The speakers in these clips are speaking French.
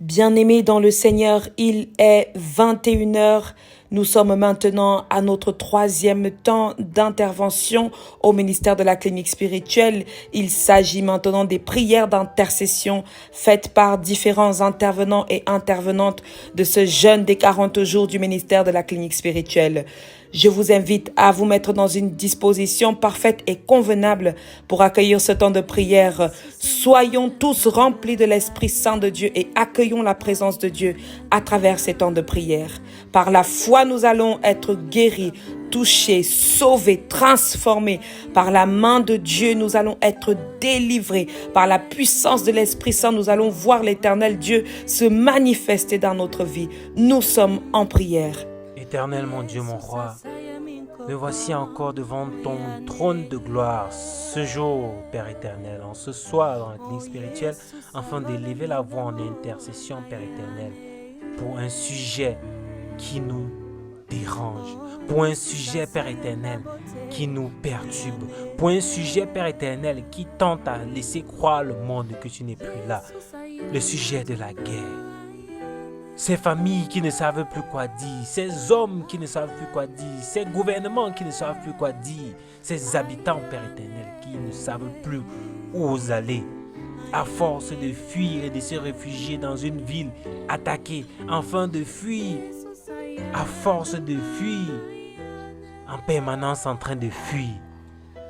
Bien-aimés dans le Seigneur, il est 21h. Nous sommes maintenant à notre troisième temps d'intervention au ministère de la clinique spirituelle. Il s'agit maintenant des prières d'intercession faites par différents intervenants et intervenantes de ce jeûne des 40 jours du ministère de la clinique spirituelle. Je vous invite à vous mettre dans une disposition parfaite et convenable pour accueillir ce temps de prière. Soyons tous remplis de l'Esprit Saint de Dieu et accueillons la présence de Dieu à travers ces temps de prière. Par la foi, nous allons être guéris, touchés, sauvés, transformés. Par la main de Dieu, nous allons être délivrés. Par la puissance de l'Esprit Saint, nous allons voir l'Éternel Dieu se manifester dans notre vie. Nous sommes en prière. Éternel mon Dieu, mon roi, me voici encore devant ton trône de gloire ce jour, Père éternel, en ce soir dans la clinique spirituelle, afin d'élever la voix en intercession, Père éternel, pour un sujet qui nous dérange, pour un sujet, Père éternel, qui nous perturbe, pour un sujet, Père éternel, qui tente à laisser croire le monde que tu n'es plus là, le sujet de la guerre. Ces familles qui ne savent plus quoi dire, ces hommes qui ne savent plus quoi dire, ces gouvernements qui ne savent plus quoi dire, ces habitants, Père éternel, qui ne savent plus où aller. À force de fuir et de se réfugier dans une ville attaquée, enfin de fuir, à force de fuir, en permanence en train de fuir,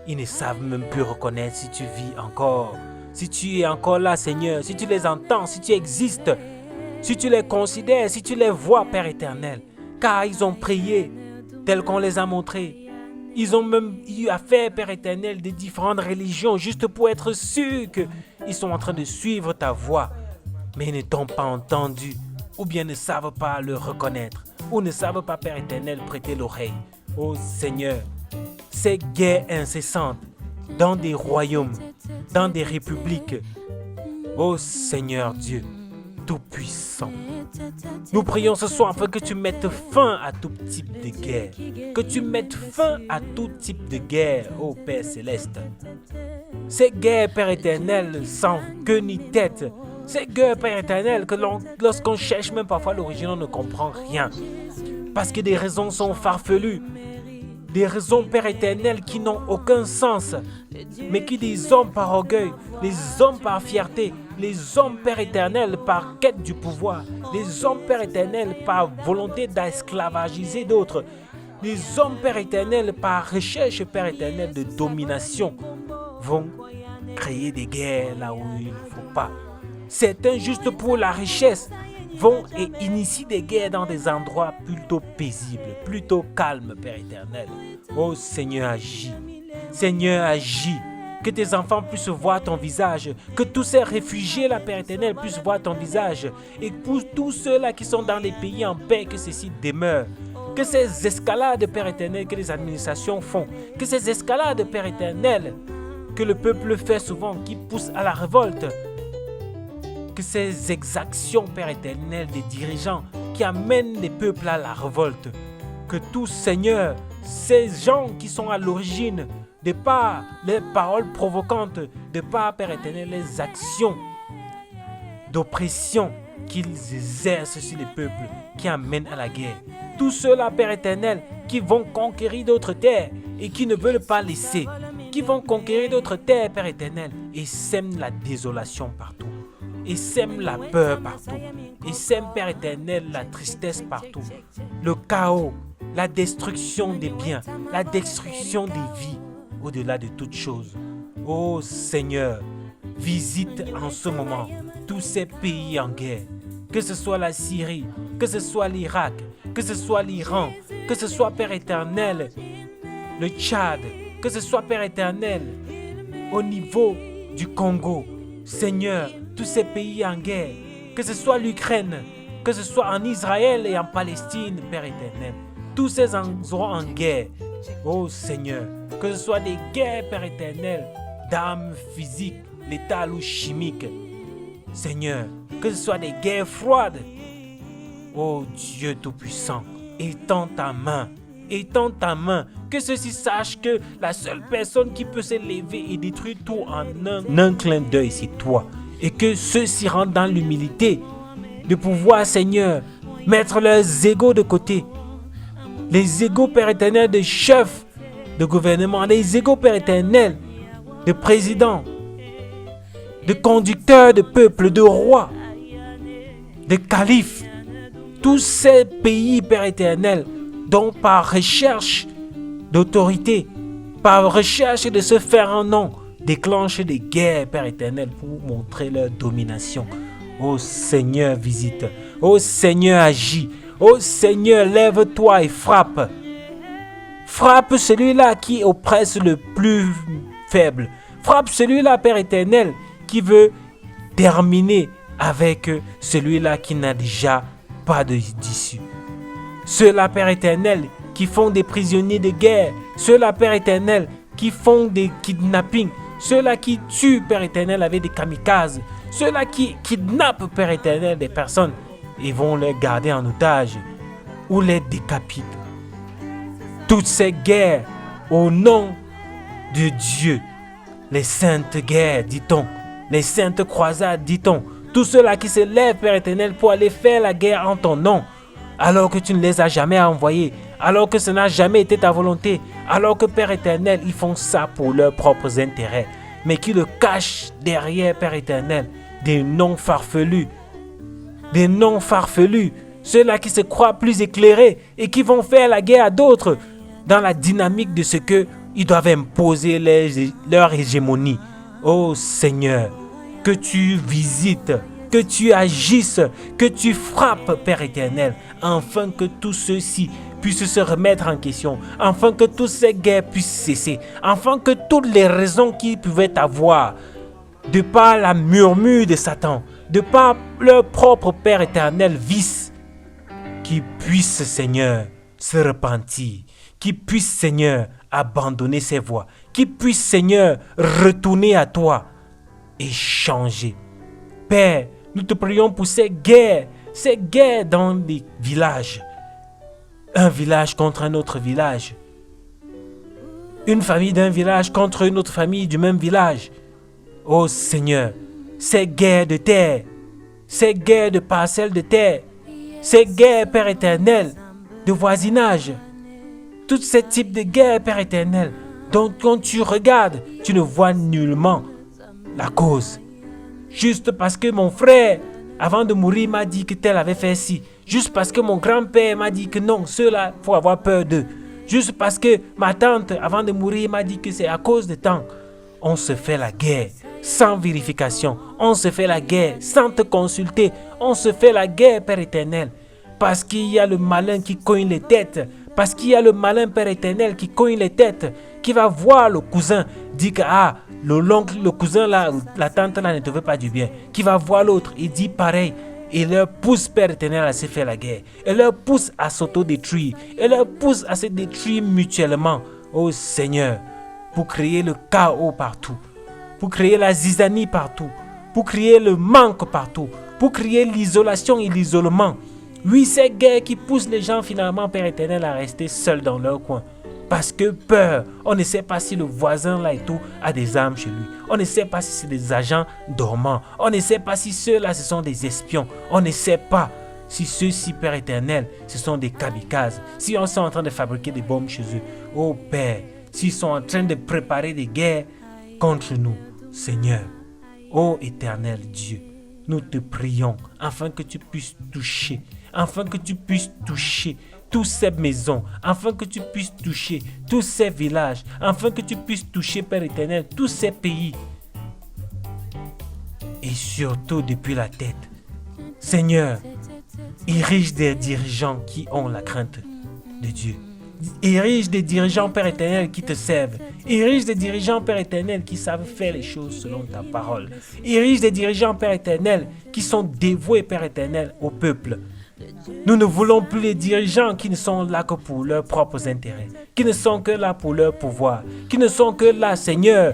ils ne savent même plus reconnaître si tu vis encore, si tu es encore là, Seigneur, si tu les entends, si tu existes. Si tu les considères, si tu les vois, Père éternel, car ils ont prié tel qu'on les a montrés. Ils ont même eu affaire, Père éternel, de différentes religions, juste pour être sûrs qu'ils sont en train de suivre ta voie. Mais ils ne t'ont pas entendu, ou bien ne savent pas le reconnaître, ou ne savent pas, Père éternel, prêter l'oreille. Ô Seigneur, ces guerres incessantes dans des royaumes, dans des républiques, ô Seigneur Dieu, Tout-Puissant. Nous prions ce soir afin que tu mettes fin à tout type de guerre. Que tu mettes fin à tout type de guerre, ô Père Céleste. Ces guerres, Père éternel, sans queue ni tête. Ces guerres, Père éternel, que lorsqu'on cherche même parfois l'origine, on ne comprend rien. Parce que des raisons sont farfelues. Des raisons, Père éternel, qui n'ont aucun sens. Mais qui les hommes par orgueil, les hommes par fierté, les hommes, Père éternel, par quête du pouvoir, les hommes, Père éternel, par volonté d'esclavagiser d'autres, les hommes, Père éternel, par recherche, Père éternel, de domination, vont créer des guerres là où il ne faut pas. Certains, juste pour la richesse, vont et initient des guerres dans des endroits plutôt paisibles, plutôt calmes, Père éternel. Oh Seigneur, agis. Seigneur, agis. Que tes enfants puissent voir ton visage. Que tous ces réfugiés, là, Père éternel, puissent voir ton visage. Et pour tous ceux-là qui sont dans les pays en paix, que ceci demeure. Que ces escalades, Père éternel, que les administrations font. Que ces escalades, Père éternel, que le peuple fait souvent, qui poussent à la révolte. Que ces exactions, Père éternel, des dirigeants qui amènent les peuples à la révolte. Que tous, Seigneur, ces gens qui sont à l'origine, de par les paroles provocantes, de par, Père éternel, les actions d'oppression qu'ils exercent sur les peuples, qui amènent à la guerre. Tous ceux-là, Père éternel, qui vont conquérir d'autres terres et qui ne veulent pas laisser, qui vont conquérir d'autres terres, Père éternel, et sèment la désolation partout. Et sème la peur partout. Et sème, Père éternel, la tristesse partout. Le chaos, la destruction des biens, la destruction des vies, au-delà de toutes choses. Ô Seigneur, visite en ce moment tous ces pays en guerre. Que ce soit la Syrie, que ce soit l'Irak, que ce soit l'Iran, que ce soit, Père éternel, le Tchad, que ce soit, Père éternel, au niveau du Congo. Seigneur, tous ces pays en guerre, que ce soit l'Ukraine, que ce soit en Israël et en Palestine, Père éternel, tous ces endroits en guerre, ô Seigneur, que ce soit des guerres, Père éternel, d'armes physiques, létales ou chimiques, Seigneur, que ce soit des guerres froides, ô Dieu Tout-Puissant, étends ta main, que ceux-ci sachent que la seule personne qui peut se lever et détruire tout en un clin d'œil, c'est toi. Et que ceux-ci rentrent dans l'humilité de pouvoir, Seigneur, mettre leurs égos de côté. Les égos, Père éternel, de chefs de gouvernement, les égos, Père éternel, de présidents, de conducteurs de peuple, de rois, de califes. Tous ces pays, Père éternel, dont par recherche d'autorité, par recherche de se faire un nom, déclenchent des guerres, Père éternel, pour montrer leur domination. Ô Seigneur, visite. Ô Seigneur, agis. Ô Seigneur, lève-toi et frappe. Frappe celui-là qui oppresse le plus faible. Frappe celui-là, Père éternel, qui veut terminer avec celui-là qui n'a déjà pas d'issue. Ceux-là, Père éternel, qui font des prisonniers de guerre. Ceux-là, Père éternel, qui font des kidnappings. Ceux-là qui tuent, Père éternel, avec des kamikazes. Ceux-là qui kidnappent, Père éternel, des personnes et vont les garder en otage ou les décapitent. Toutes ces guerres au nom de Dieu, les saintes guerres, dit-on, les saintes croisades, dit-on, tous ceux-là qui se lèvent, Père éternel, pour aller faire la guerre en ton nom, alors que tu ne les as jamais envoyés, alors que ce n'a jamais été ta volonté, alors que, Père éternel, ils font ça pour leurs propres intérêts, mais qui le cachent derrière, Père éternel, des noms farfelus, ceux-là qui se croient plus éclairés et qui vont faire la guerre à d'autres dans la dynamique de ce qu'ils doivent imposer leur hégémonie. Oh Seigneur, que tu visites, que tu agisses, que tu frappes, Père éternel, afin que tous ceux-ci puissent se remettre en question, afin que toutes ces guerres puissent cesser, afin que toutes les raisons qu'ils pouvaient avoir, de par la murmure de Satan, de par leur propre Père éternel vice, qu'ils puissent, Seigneur, se repentir, qu'ils puissent, Seigneur, abandonner ses voies, qu'ils puissent, Seigneur, retourner à toi et changer. Père, nous te prions pour ces guerres dans les villages. Un village contre un autre village. Une famille d'un village contre une autre famille du même village. Oh Seigneur, ces guerres de terre, ces guerres de parcelles de terre, ces guerres, Père éternel, de voisinage, tous ces types de guerres, Père éternel, dont quand tu regardes, tu ne vois nullement la cause. Juste parce que mon frère, avant de mourir, m'a dit que tel avait fait ci. Juste parce que mon grand-père m'a dit que non, ceux-là, il faut avoir peur d'eux. Juste parce que ma tante, avant de mourir, m'a dit que c'est à cause de temps. On se fait la guerre sans vérification. On se fait la guerre sans te consulter. On se fait la guerre, Père éternel. Parce qu'il y a le malin qui cogne les têtes. Parce qu'il y a le malin, Père éternel, qui cogne les têtes. Qui va voir le cousin. Dit que l'oncle, le cousin là, la tante là ne te veut pas du bien. Qui va voir l'autre et dit pareil. Et leur pousse, Père éternel, à se faire la guerre. Et leur pousse à s'auto-détruire. Et leur pousse à se détruire mutuellement. Oh Seigneur, pour créer le chaos partout. Pour créer la zizanie partout. Pour créer le manque partout. Pour créer l'isolation et l'isolement. Oui, ces guerres qui poussent les gens finalement, Père éternel, à rester seuls dans leur coin. Parce que peur, on ne sait pas si le voisin là et tout a des armes chez lui. On ne sait pas si c'est des agents dormants. On ne sait pas si ceux-là, ce sont des espions. On ne sait pas si ceux-ci, Père éternel, ce sont des kamikazes. Si on est en train de fabriquer des bombes chez eux. Oh Père, s'ils sont en train de préparer des guerres contre nous, Seigneur. Oh éternel Dieu, nous te prions afin que tu puisses toucher. Afin que tu puisses toucher toutes ces maisons, afin que tu puisses toucher tous ces villages, afin que tu puisses toucher, Père éternel, tous ces pays. Et surtout depuis la tête. Seigneur, érige des dirigeants qui ont la crainte de Dieu. Érige des dirigeants, Père éternel, qui te servent. Érige des dirigeants, Père éternel, qui savent faire les choses selon ta parole. Érige des dirigeants, Père éternel, qui sont dévoués, Père éternel, au peuple. Nous ne voulons plus les dirigeants qui ne sont là que pour leurs propres intérêts, qui ne sont que là pour leur pouvoir, qui ne sont que là, Seigneur,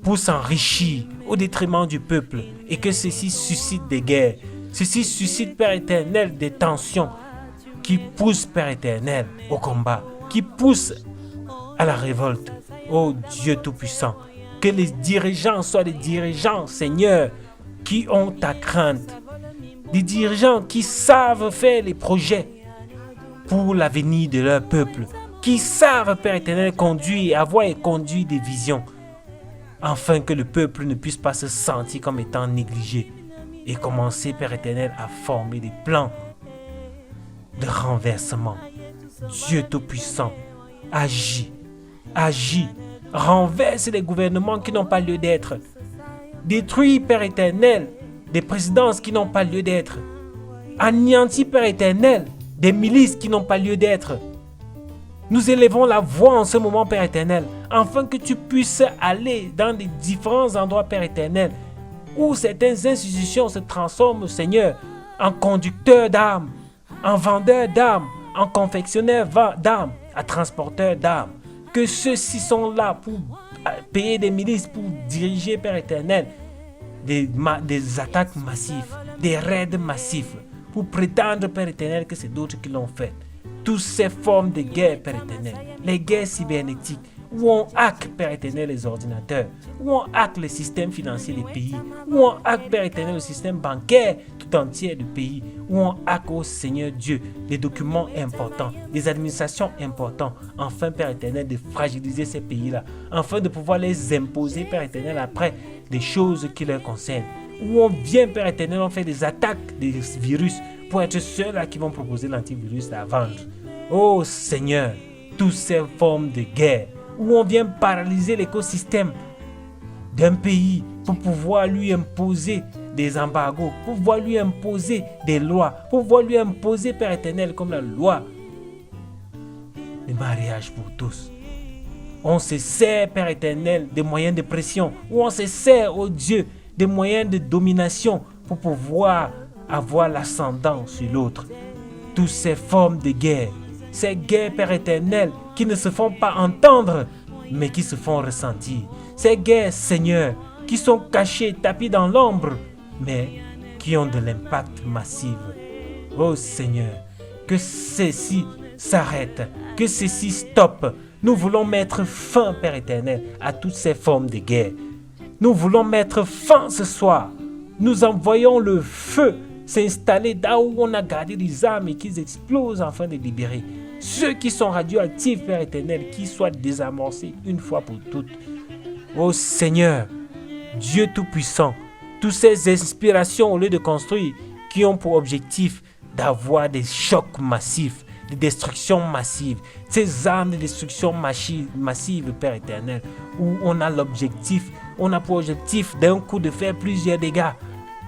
pour s'enrichir au détriment du peuple et que ceci suscite des guerres. Ceci suscite, Père éternel, des tensions qui poussent, Père éternel, au combat, qui poussent à la révolte. Oh Dieu Tout-Puissant, que les dirigeants soient des dirigeants, Seigneur, qui ont ta crainte. des dirigeants qui savent faire les projets pour l'avenir de leur peuple, qui savent, Père éternel, avoir et conduire des visions, afin que le peuple ne puisse pas se sentir comme étant négligé et commencer, Père éternel, à former des plans de renversement. Dieu Tout-Puissant, agis, renverse les gouvernements qui n'ont pas lieu d'être. Détruis, Père éternel, des présidences qui n'ont pas lieu d'être. Anéantis, Père éternel, des milices qui n'ont pas lieu d'être. Nous élevons la voix en ce moment, Père éternel, afin que tu puisses aller dans les différents endroits, Père éternel, où certaines institutions se transforment, Seigneur, en conducteurs d'armes, en vendeurs d'armes, en confectionneurs d'armes, en transporteurs d'armes. Que ceux-ci sont là pour payer des milices, pour diriger, Père éternel, des attaques massives, des raids massifs, pour prétendre, Père éternel, que c'est d'autres qui l'ont fait. Toutes ces formes de guerre, Père éternel, les guerres cybernétiques, où on hack, Père éternel, les ordinateurs, où on hack le système financier des pays, où on hack, Père éternel, le système bancaire tout entier du pays, où on hack, au Seigneur Dieu, des documents importants, des administrations importantes, afin, Père éternel, de fragiliser ces pays-là, afin de pouvoir les imposer, Père éternel, après des choses qui leur concernent. Où on vient, Père éternel, on fait des attaques des virus pour être ceux-là qui vont proposer l'antivirus à vendre. Oh Seigneur, toutes ces formes de guerre, où on vient paralyser l'écosystème d'un pays pour pouvoir lui imposer des embargos, pour pouvoir lui imposer des lois, pour pouvoir lui imposer, Père éternel, comme la loi du mariage pour tous. On se sert, Père éternel, des moyens de pression, où on se sert, oh Dieu, des moyens de domination pour pouvoir avoir l'ascendant sur l'autre. Toutes ces formes de guerre, ces guerres, Père éternel, qui ne se font pas entendre, mais qui se font ressentir. Ces guerres, Seigneur, qui sont cachées, tapis dans l'ombre, mais qui ont de l'impact massif. Oh Seigneur, que ceci s'arrête, que ceci stoppe. Nous voulons mettre fin, Père éternel, à toutes ces formes de guerre. Nous voulons mettre fin ce soir. Nous envoyons le feu s'installer là où on a gardé les armes et qu'ils explosent afin de libérer ceux qui sont radioactifs, Père éternel, qui soient désamorcés une fois pour toutes. Oh Seigneur, Dieu Tout-Puissant, toutes ces inspirations au lieu de construire, qui ont pour objectif d'avoir des chocs massifs, des destructions massives, ces armes de destruction massive, Père éternel, où on a pour objectif d'un coup de faire plusieurs dégâts,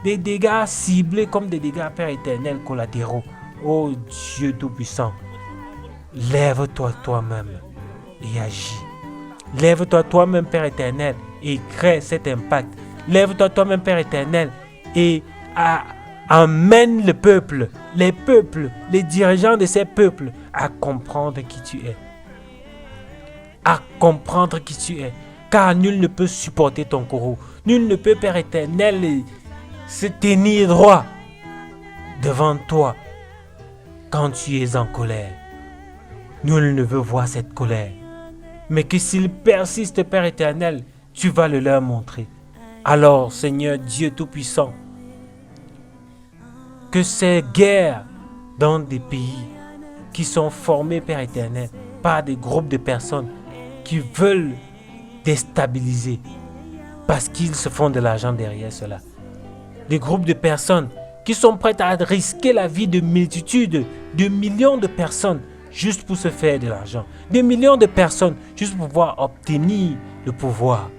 des dégâts ciblés comme des dégâts, Père éternel, collatéraux. Oh Dieu Tout-Puissant, lève-toi toi-même et agis. Lève-toi toi-même, Père éternel, et crée cet impact. Lève-toi toi-même, Père éternel, et amène le peuple, les peuples, les dirigeants de ces peuples à comprendre qui tu es. À comprendre qui tu es. Car nul ne peut supporter ton courroux. Nul ne peut, Père éternel, se tenir droit devant toi quand tu es en colère. Nul ne veut voir cette colère. Mais que s'il persiste, Père éternel, tu vas le leur montrer. Alors, Seigneur Dieu Tout-Puissant, que ces guerres dans des pays qui sont formés, Père éternel, par des groupes de personnes qui veulent déstabiliser parce qu'ils se font de l'argent derrière cela. Des groupes de personnes qui sont prêtes à risquer la vie de multitudes, de millions de personnes juste pour se faire de l'argent. Des millions de personnes juste pour pouvoir obtenir le pouvoir.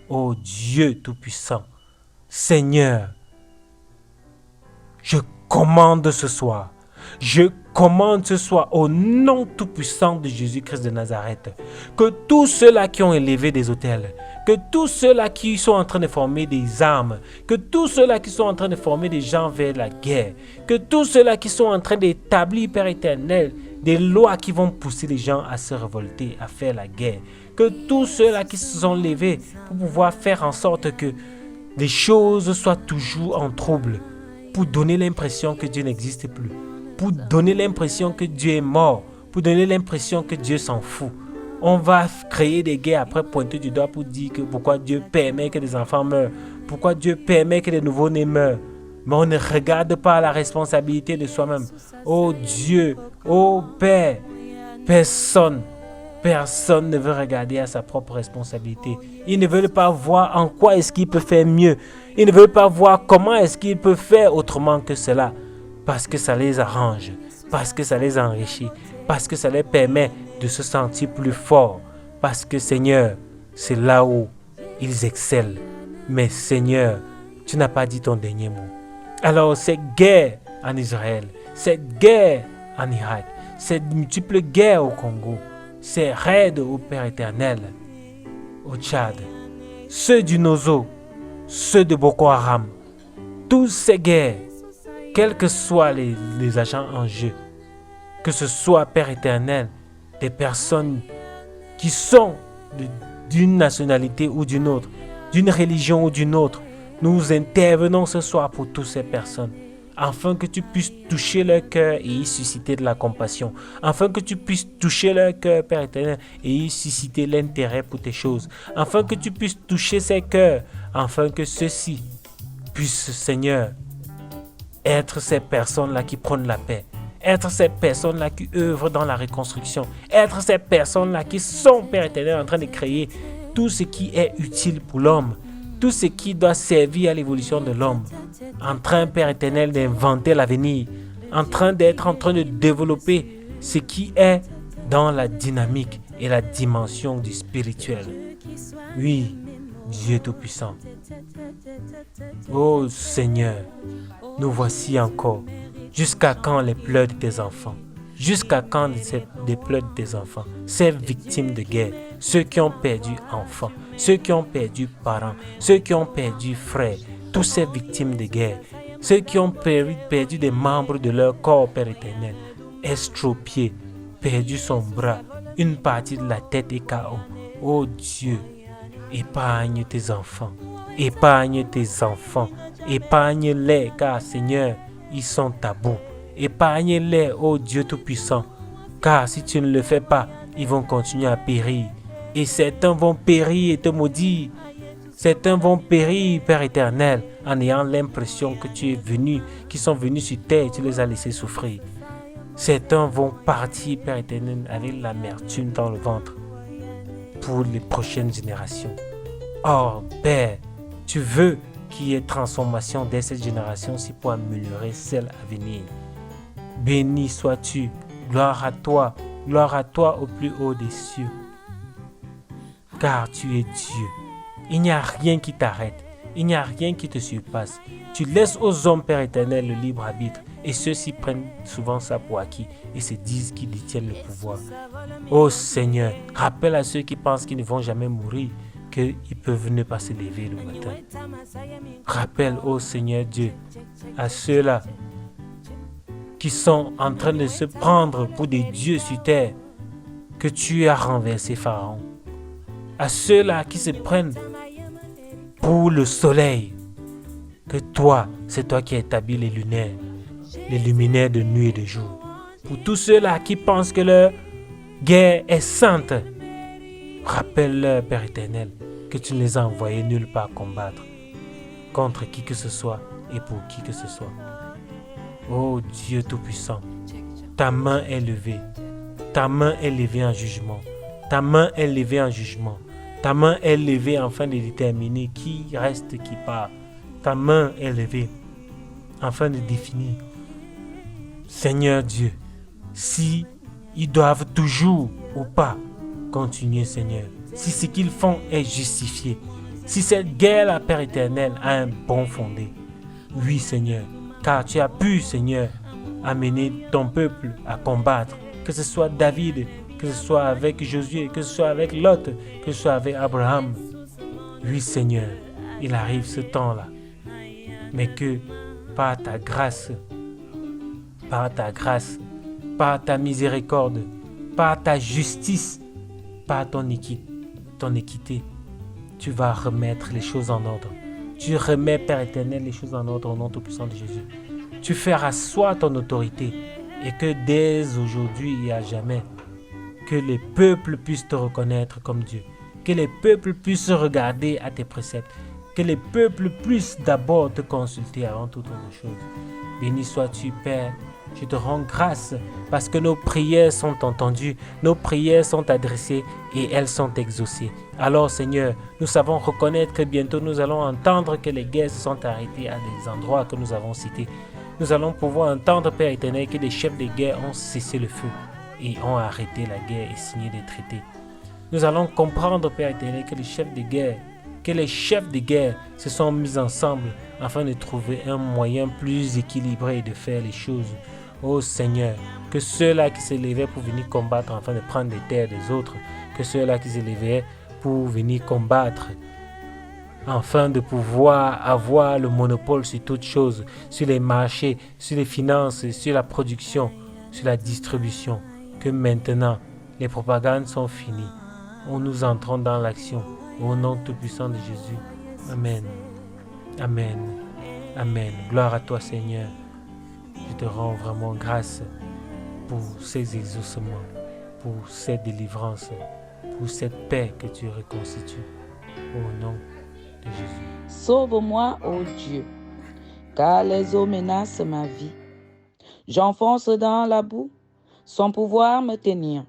Oh Dieu Tout-Puissant, Seigneur, je commande ce soir au nom tout-puissant de Jésus-Christ de Nazareth, que tous ceux-là qui ont élevé des autels, que tous ceux-là qui sont en train de former des armes, que tous ceux-là qui sont en train de former des gens vers la guerre, que tous ceux-là qui sont en train d'établir, Père éternel, des lois qui vont pousser les gens à se révolter, à faire la guerre, que tous ceux-là qui se sont levés pour pouvoir faire en sorte que les choses soient toujours en trouble, pour donner l'impression que Dieu n'existe plus, pour donner l'impression que Dieu est mort, pour donner l'impression que Dieu s'en fout. On va créer des guerres après pointer du doigt pour dire que pourquoi Dieu permet que des enfants meurent, pourquoi Dieu permet que des nouveau-nés meurent. Mais on ne regarde pas la responsabilité de soi-même. Oh Dieu, oh Père, personne ne veut regarder à sa propre responsabilité. Ils ne veulent pas voir en quoi est-ce qu'il peut faire mieux. Ils ne veulent pas voir comment est-ce qu'il peut faire autrement que cela. Parce que ça les arrange, parce que ça les enrichit, parce que ça les permet de se sentir plus forts. Parce que Seigneur, c'est là où ils excellent. Mais Seigneur, tu n'as pas dit ton dernier mot. Alors cette guerre en Israël, cette guerre en Irak, cette multiple guerre au Congo, ces raids au Père éternel, au Tchad, ceux du Nozo, ceux de Boko Haram, toutes ces guerres, quels que soient les agents en jeu, que ce soit Père éternel, des personnes qui sont d'une nationalité ou d'une autre, d'une religion ou d'une autre, nous intervenons ce soir pour toutes ces personnes, afin que tu puisses toucher leur cœur et y susciter de la compassion, afin que tu puisses toucher leur cœur, Père éternel, et y susciter l'intérêt pour tes choses, afin que tu puisses toucher ces cœurs, afin que ceux-ci puissent, Seigneur, être ces personnes-là qui prennent la paix, être ces personnes-là qui œuvrent dans la reconstruction, être ces personnes-là qui sont, Père éternel, en train de créer tout ce qui est utile pour l'homme, tout ce qui doit servir à l'évolution de l'homme, en train, Père éternel, d'inventer l'avenir, en train de développer ce qui est dans la dynamique et la dimension du spirituel. Oui, Dieu Tout-Puissant. Oh Seigneur, nous voici encore. Jusqu'à quand les pleurs de tes enfants? Jusqu'à quand les pleurs de tes enfants? Ces victimes de guerre, ceux qui ont perdu enfants, ceux qui ont perdu parents, ceux qui ont perdu frères, tous ces victimes de guerre, ceux qui ont perdu des membres de leur corps, Père éternel, estropiés, perdu son bras, une partie de la tête est KO. Oh Dieu, épargne tes enfants, épargne tes enfants, épargne-les, car Seigneur, ils sont à bout. Épargne-les, ô Dieu Tout-Puissant, car si tu ne le fais pas, ils vont continuer à périr. Et certains vont périr et te maudire. Certains vont périr, Père éternel, en ayant l'impression que tu es venu, qu'ils sont venus sur terre et tu les as laissés souffrir. Certains vont partir, Père éternel, avec l'amertume dans le ventre pour les prochaines générations. Or, Père, tu veux qu'il y ait transformation dès cette génération-ci pour améliorer celle à venir. Béni sois-tu, gloire à toi au plus haut des cieux. Car tu es Dieu. Il n'y a rien qui t'arrête, il n'y a rien qui te surpasse. Tu laisses aux hommes, Père éternel, le libre arbitre, et ceux-ci prennent souvent ça pour acquis et se disent qu'ils détiennent le pouvoir. Ô Seigneur, rappelle à ceux qui pensent qu'ils ne vont jamais mourir qu'ils peuvent ne pas se lever le matin. Rappelle, ô Seigneur Dieu, à ceux-là qui sont en train de se prendre pour des dieux sur terre, que tu as renversé Pharaon. À ceux-là qui se prennent pour le soleil, que toi, c'est toi qui as établi les luminaires de nuit et de jour. Pour tous ceux-là qui pensent que leur guerre est sainte, rappelle-leur, Père éternel, que tu ne les as envoyés nulle part combattre contre qui que ce soit et pour qui que ce soit. Oh Dieu Tout-Puissant, ta main est levée. Ta main est levée en jugement. Ta main est levée en jugement. Ta main est levée afin de déterminer qui reste, qui part. Ta main est levée afin de définir. Seigneur Dieu, si ils doivent toujours ou pas continuer, Seigneur, si ce qu'ils font est justifié, si cette guerre-là, Père éternel, a un bon fondé, oui, Seigneur, car tu as pu, Seigneur, amener ton peuple à combattre, que ce soit David, que ce soit avec Josué, que ce soit avec Lot, que ce soit avec Abraham. Oui, Seigneur, il arrive ce temps-là, mais que par ta grâce, par ta miséricorde, par ta justice, par ton équité, tu vas remettre les choses en ordre. Tu remets, Père éternel, les choses en ordre au nom tout-puissant de Jésus. Tu fais asseoir ton autorité et que dès aujourd'hui et à jamais, que les peuples puissent te reconnaître comme Dieu. Que les peuples puissent regarder à tes préceptes. Que les peuples puissent d'abord te consulter avant toute autre chose. Béni sois-tu, Père. Je te rends grâce parce que nos prières sont entendues, nos prières sont adressées et elles sont exaucées. Alors Seigneur, nous savons reconnaître que bientôt nous allons entendre que les guerres se sont arrêtées à des endroits que nous avons cités. Nous allons pouvoir entendre, Père éternel, que les chefs de guerre ont cessé le feu et ont arrêté la guerre et signé des traités. Nous allons comprendre, Père éternel, que les chefs de guerre se sont mis ensemble afin de trouver un moyen plus équilibré de faire les choses. Ô Seigneur, que ceux-là qui s'élevaient pour venir combattre afin de prendre les terres des autres, que ceux-là qui s'élevaient pour venir combattre afin de pouvoir avoir le monopole sur toutes choses, sur les marchés, sur les finances, sur la production, sur la distribution, que maintenant les propagandes sont finies. Nous entrons dans l'action. Au nom tout-puissant de Jésus. Amen. Amen. Amen. Gloire à toi, Seigneur. Je te rends vraiment grâce pour ces exaucements, pour cette délivrance, pour cette paix que tu reconstitues. Au nom de Jésus. Sauve-moi, ô Dieu, car les eaux menacent ma vie. J'enfonce dans la boue, sans pouvoir me tenir.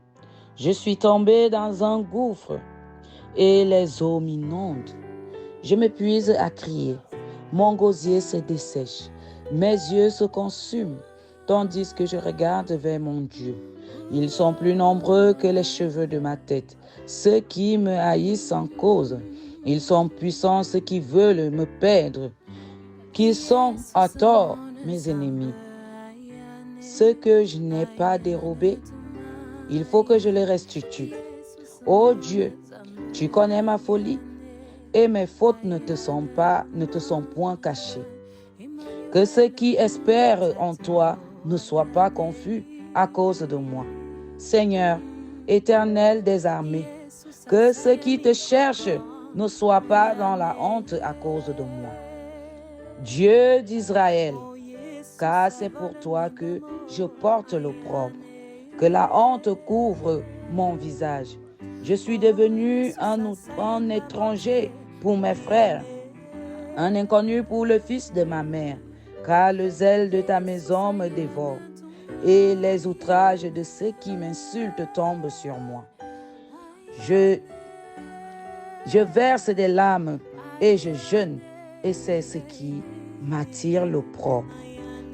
Je suis tombé dans un gouffre et les eaux m'inondent. Je m'épuise à crier. Mon gosier se dessèche. Mes yeux se consument, tandis que je regarde vers mon Dieu. Ils sont plus nombreux que les cheveux de ma tête. Ceux qui me haïssent sans cause. Ils sont puissants, ceux qui veulent me perdre. Qu'ils sont à tort mes ennemis. Ceux que je n'ai pas dérobés, il faut que je les restitue. Ô Dieu, tu connais ma folie et mes fautes ne te sont point cachées. Que ceux qui espèrent en toi ne soient pas confus à cause de moi. Seigneur, Éternel des armées, que ceux qui te cherchent ne soient pas dans la honte à cause de moi. Dieu d'Israël, car c'est pour toi que je porte l'opprobre, que la honte couvre mon visage. Je suis devenu un étranger pour mes frères, un inconnu pour le fils de ma mère, car le zèle de ta maison me dévore, et les outrages de ceux qui m'insultent tombent sur moi. Je verse des larmes et je jeûne, et c'est ce qui m'attire l'opprobre.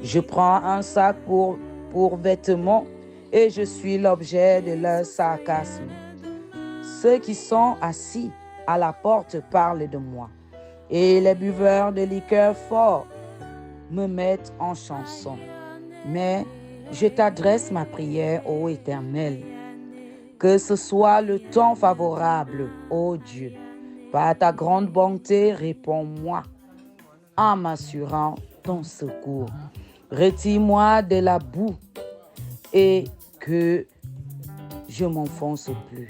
Je prends un sac pour vêtements et je suis l'objet de leur sarcasme. Ceux qui sont assis à la porte parlent de moi, et les buveurs de liqueurs forts me mettent en chanson. Mais je t'adresse ma prière, ô Éternel. Que ce soit le temps favorable, ô Dieu. Par ta grande bonté, réponds-moi en m'assurant ton secours. Retire-moi de la boue et que je m'enfonce plus.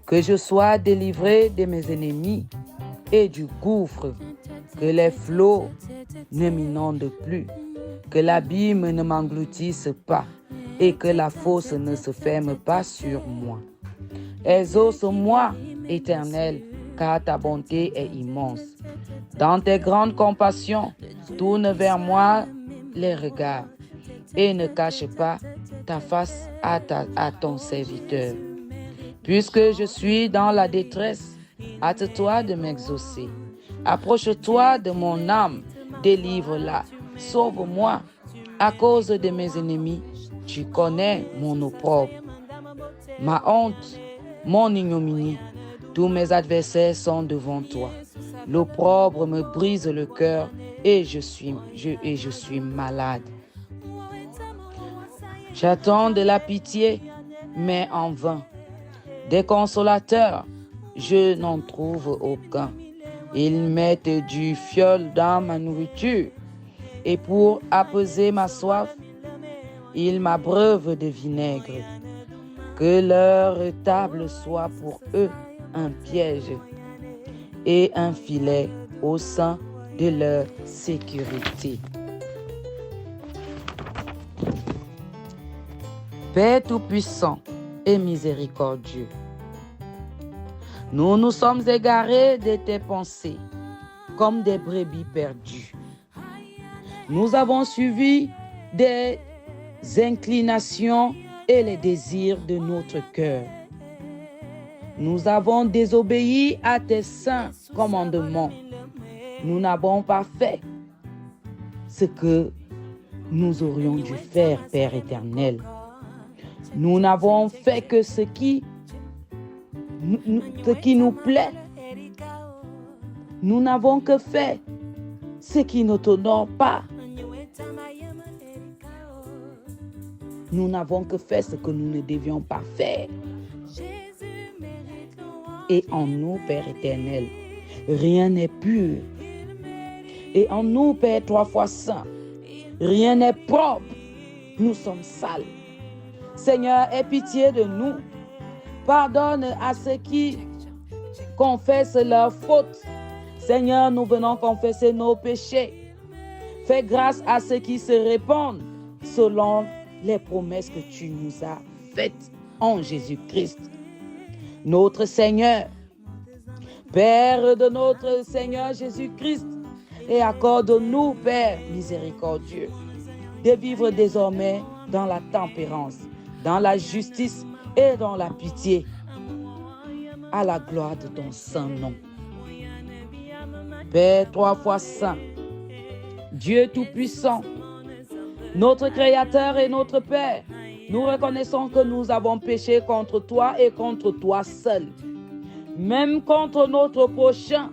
Que je sois délivré de mes ennemis et du gouffre, que les flots ne m'inondent plus, que l'abîme ne m'engloutisse pas et que la fosse ne se ferme pas sur moi. Exauce-moi, Éternel, car ta bonté est immense. Dans tes grandes compassions, tourne vers moi les regards et ne cache pas ta face à ton serviteur. Puisque je suis dans la détresse, hâte-toi de m'exaucer. Approche-toi de mon âme, délivre-la, sauve-moi. À cause de mes ennemis, tu connais mon opprobre, ma honte, mon ignominie. Tous mes adversaires sont devant toi. L'opprobre me brise le cœur et je suis malade. J'attends de la pitié, mais en vain. Des consolateurs, je n'en trouve aucun. Ils mettent du fioul dans ma nourriture et pour apaiser ma soif, ils m'abreuvent de vinaigre. Que leur table soit pour eux un piège et un filet au sein de leur sécurité. Père tout-puissant et miséricordieux, nous nous sommes égarés de tes pensées comme des brebis perdues. Nous avons suivi des inclinations et les désirs de notre cœur. Nous avons désobéi à tes saints commandements. Nous n'avons pas fait ce que nous aurions dû faire, Père éternel. Nous n'avons fait que ce qui nous plaît. Nous n'avons que fait ce qui ne t'honore pas. Nous n'avons que fait ce que nous ne devions pas faire. Et en nous, Père éternel, rien n'est pur. Et en nous, Père 3 fois saint, rien n'est propre. Nous sommes sales. Seigneur, aie pitié de nous. Pardonne à ceux qui confessent leurs fautes. Seigneur, nous venons confesser nos péchés. Fais grâce à ceux qui se répandent selon les promesses que tu nous as faites en Jésus-Christ. Notre Seigneur, Père de notre Seigneur Jésus-Christ, et accorde-nous, Père miséricordieux, de vivre désormais dans la tempérance, dans la justice et dans la pitié, à la gloire de ton saint nom. Père 3 fois saint, Dieu tout-puissant, notre Créateur et notre Père, nous reconnaissons que nous avons péché contre toi et contre toi seul, même contre notre prochain,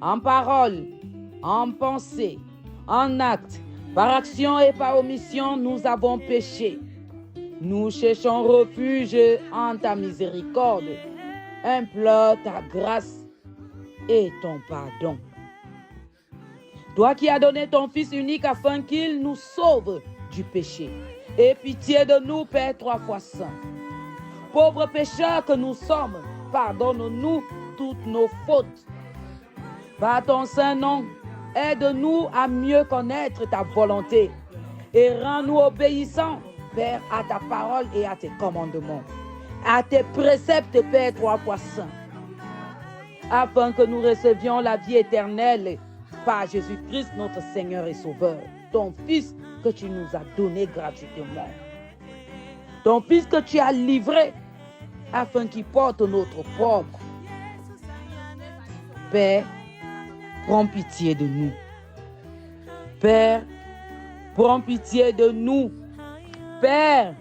en parole, en pensée, en acte, par action et par omission, nous avons péché. Nous cherchons refuge en ta miséricorde, implore ta grâce et ton pardon. Toi qui as donné ton Fils unique afin qu'il nous sauve du péché. Aie pitié de nous, Père 3 fois saint. Pauvres pécheurs que nous sommes, pardonne-nous toutes nos fautes. Par ton saint nom, aide-nous à mieux connaître ta volonté et rends-nous obéissants, Père, à ta parole et à tes commandements, à tes préceptes, Père 3 fois saint, afin que nous recevions la vie éternelle par Jésus-Christ, notre Seigneur et Sauveur, ton Fils que tu nous as donné gratuitement, ton Fils que tu as livré afin qu'il porte notre propre. Père, prends pitié de nous. Père, prends pitié de nous. Père,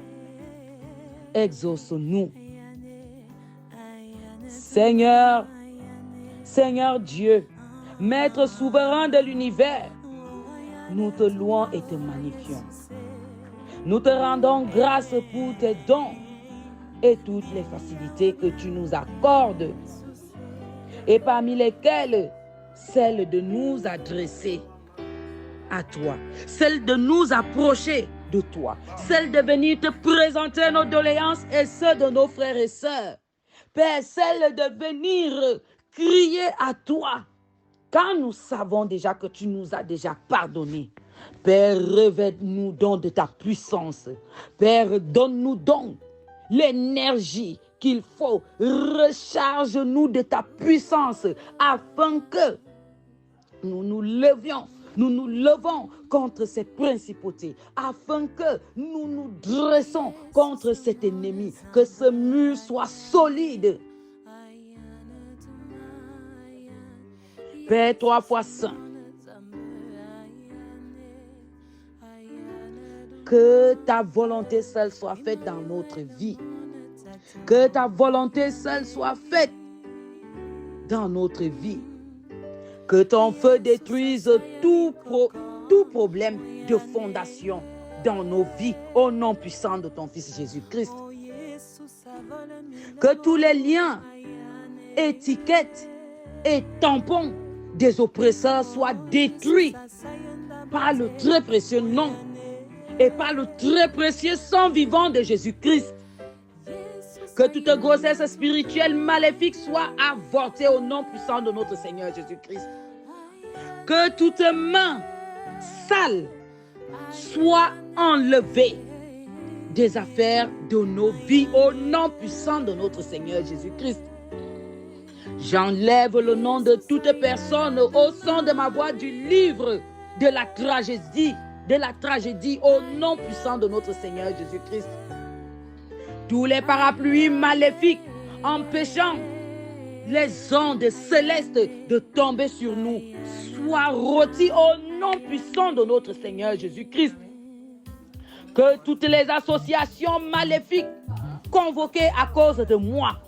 exauce-nous. Seigneur, Seigneur Dieu, Maître souverain de l'univers, nous te louons et te magnifions. Nous te rendons grâce pour tes dons et toutes les facilités que tu nous accordes, et parmi lesquelles celle de nous adresser à toi, celle de nous approcher de toi, celle de venir te présenter nos doléances et ceux de nos frères et sœurs. Père, celle de venir crier à toi, quand nous savons déjà que tu nous as déjà pardonné. Père, revêt-nous donc de ta puissance. Père, donne-nous donc l'énergie qu'il faut. Recharge-nous de ta puissance afin que nous nous levons contre ces principautés, afin que nous nous dressons contre cet ennemi, que ce mur soit solide. Père 3 fois saint, que ta volonté seule soit faite dans notre vie. Que ta volonté seule soit faite dans notre vie. Que ton feu détruise tout problème de fondation dans nos vies au nom puissant de ton Fils Jésus-Christ. Que tous les liens, étiquettes et tampons des oppresseurs soient détruits par le très précieux nom et par le très précieux sang vivant de Jésus-Christ. Que toute grossesse spirituelle maléfique soit avortée au nom puissant de notre Seigneur Jésus-Christ. Que toute main sale soit enlevée des affaires de nos vies au nom puissant de notre Seigneur Jésus-Christ. J'enlève le nom de toute personne au son de ma voix du livre de la tragédie au nom puissant de notre Seigneur Jésus-Christ. Tous les parapluies maléfiques empêchant les ondes célestes de tomber sur nous soient rôtis au nom puissant de notre Seigneur Jésus-Christ. Que toutes les associations maléfiques convoquées à cause de moi,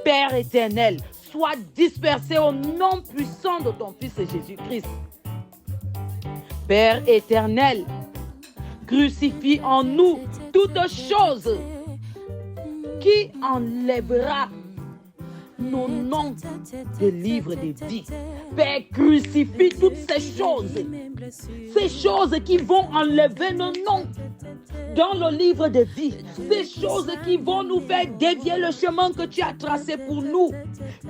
Père éternel, soient dispersées au nom puissant de ton Fils Jésus-Christ. Père éternel, crucifie en nous toute chose qui enlèvera nos noms de livre de vie. Père, crucifie toutes ces choses qui vont enlever nos noms dans le livre de vie, ces choses qui vont nous faire dévier le chemin que tu as tracé pour nous.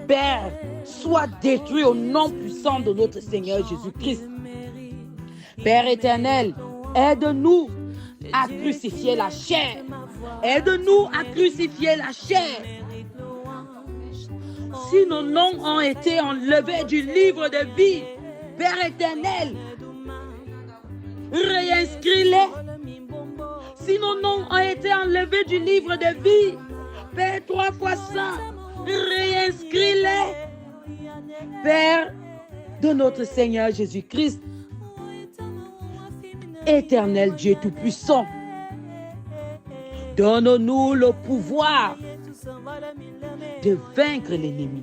Père, sois détruit au nom puissant de notre Seigneur Jésus-Christ. Père éternel, aide-nous à crucifier la chair. Aide-nous à crucifier la chair. Si nos noms ont été enlevés du livre de vie, Père éternel, réinscris-les. Si nos noms ont été enlevés du livre de vie, Père 3 fois saint, réinscris-les. Père de notre Seigneur Jésus-Christ, éternel Dieu Tout-Puissant, donne-nous le pouvoir de vaincre l'ennemi.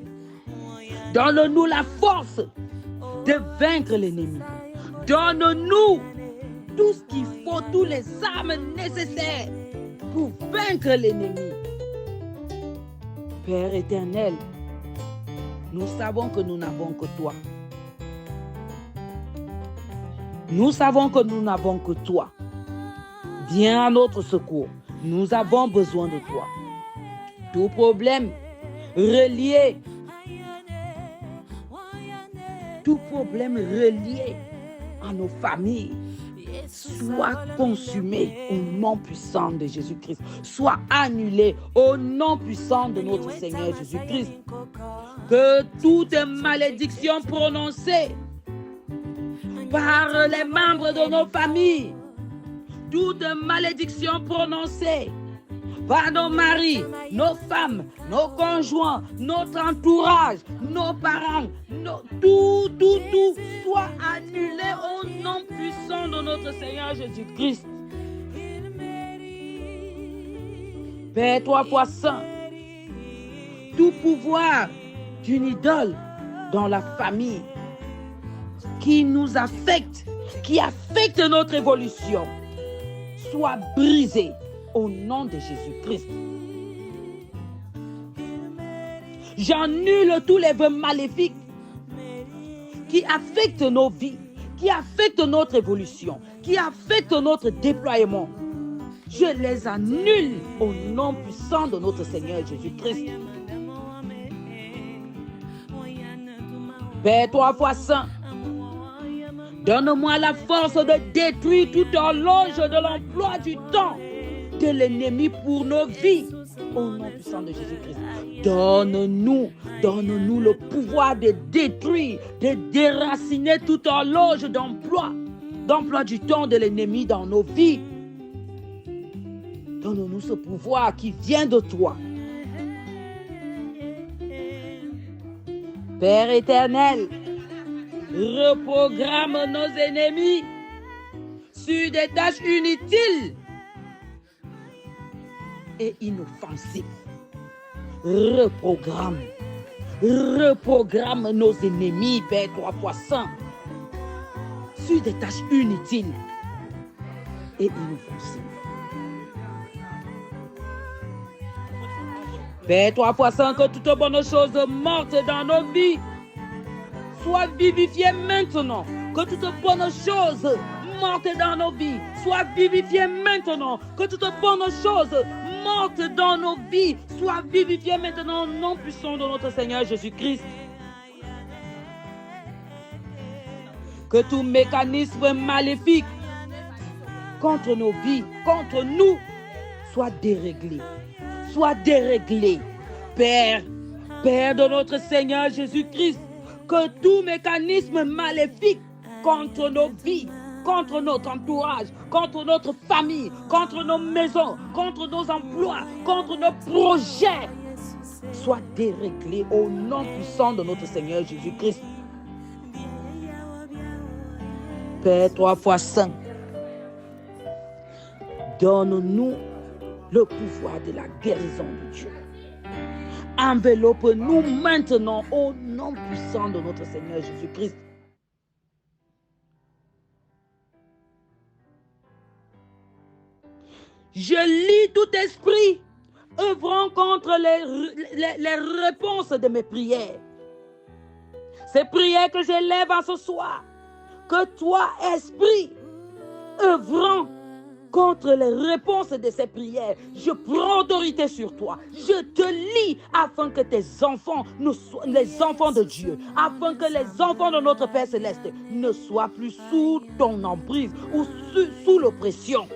Donne-nous la force de vaincre l'ennemi. Donne-nous tout ce qu'il faut, toutes les armes nécessaires pour vaincre l'ennemi. Père éternel, nous savons que nous n'avons que toi. Nous savons que nous n'avons que toi. Viens à notre secours. Nous avons besoin de toi. Tout problème relié à nos familles soit consumé au nom puissant de Jésus-Christ, soit annulé au nom puissant de notre Seigneur Jésus-Christ. Que toute malédiction prononcée par les membres de nos familles, toute malédiction prononcée par nos maris, nos femmes, nos conjoints, notre entourage, nos parents, tout soit annulé au nom puissant de notre Seigneur Jésus-Christ. Père 3 fois saint, tout pouvoir d'une idole dans la famille qui nous affecte, qui affecte notre évolution, soit brisé au nom de Jésus-Christ. J'annule tous les vœux maléfiques qui affectent nos vies, qui affectent notre évolution, qui affectent notre déploiement. Je les annule au nom puissant de notre Seigneur Jésus-Christ. Père 3 fois saint, donne-moi la force de détruire toute horloge de l'emploi du temps de l'ennemi pour nos vies. Au nom puissant de Jésus-Christ. Donne-nous le pouvoir de détruire, de déraciner toute horloge d'emploi du temps de l'ennemi dans nos vies. Donne-nous ce pouvoir qui vient de toi. Père éternel, reprogramme nos ennemis sur des tâches inutiles et inoffensives. Reprogramme nos ennemis, Père 3 fois saint, sur des tâches inutiles et inoffensives. Père 3 fois saint, que toute bonne chose morte dans nos vies soit vivifiée maintenant. Que toute bonne chose morte dans nos vies soit vivifiée maintenant. Que toute bonne chose morte dans nos vies soit vivifiée maintenant au nom puissant de notre Seigneur Jésus-Christ. Que tout mécanisme maléfique contre nos vies, contre nous, soit déréglé. Soit déréglé. Père Père de notre Seigneur Jésus-Christ, que tout mécanisme maléfique contre nos vies, contre notre entourage, contre notre famille, contre nos maisons, contre nos emplois, contre nos projets, soit déréglé au nom puissant de notre Seigneur Jésus-Christ. Père 3 fois saint, donne-nous le pouvoir de la guérison de Dieu. Enveloppe-nous maintenant au nom puissant de notre Seigneur Jésus-Christ. Je lis tout esprit œuvrant contre les réponses de mes prières. Ces prières que j'élève en ce soir, que toi, esprit, œuvrant contre les réponses de ces prières, je prends autorité sur toi. Je te lie afin que tes enfants, les enfants de Dieu, afin que les enfants de notre Père Céleste ne soient plus sous ton emprise ou sous l'oppression.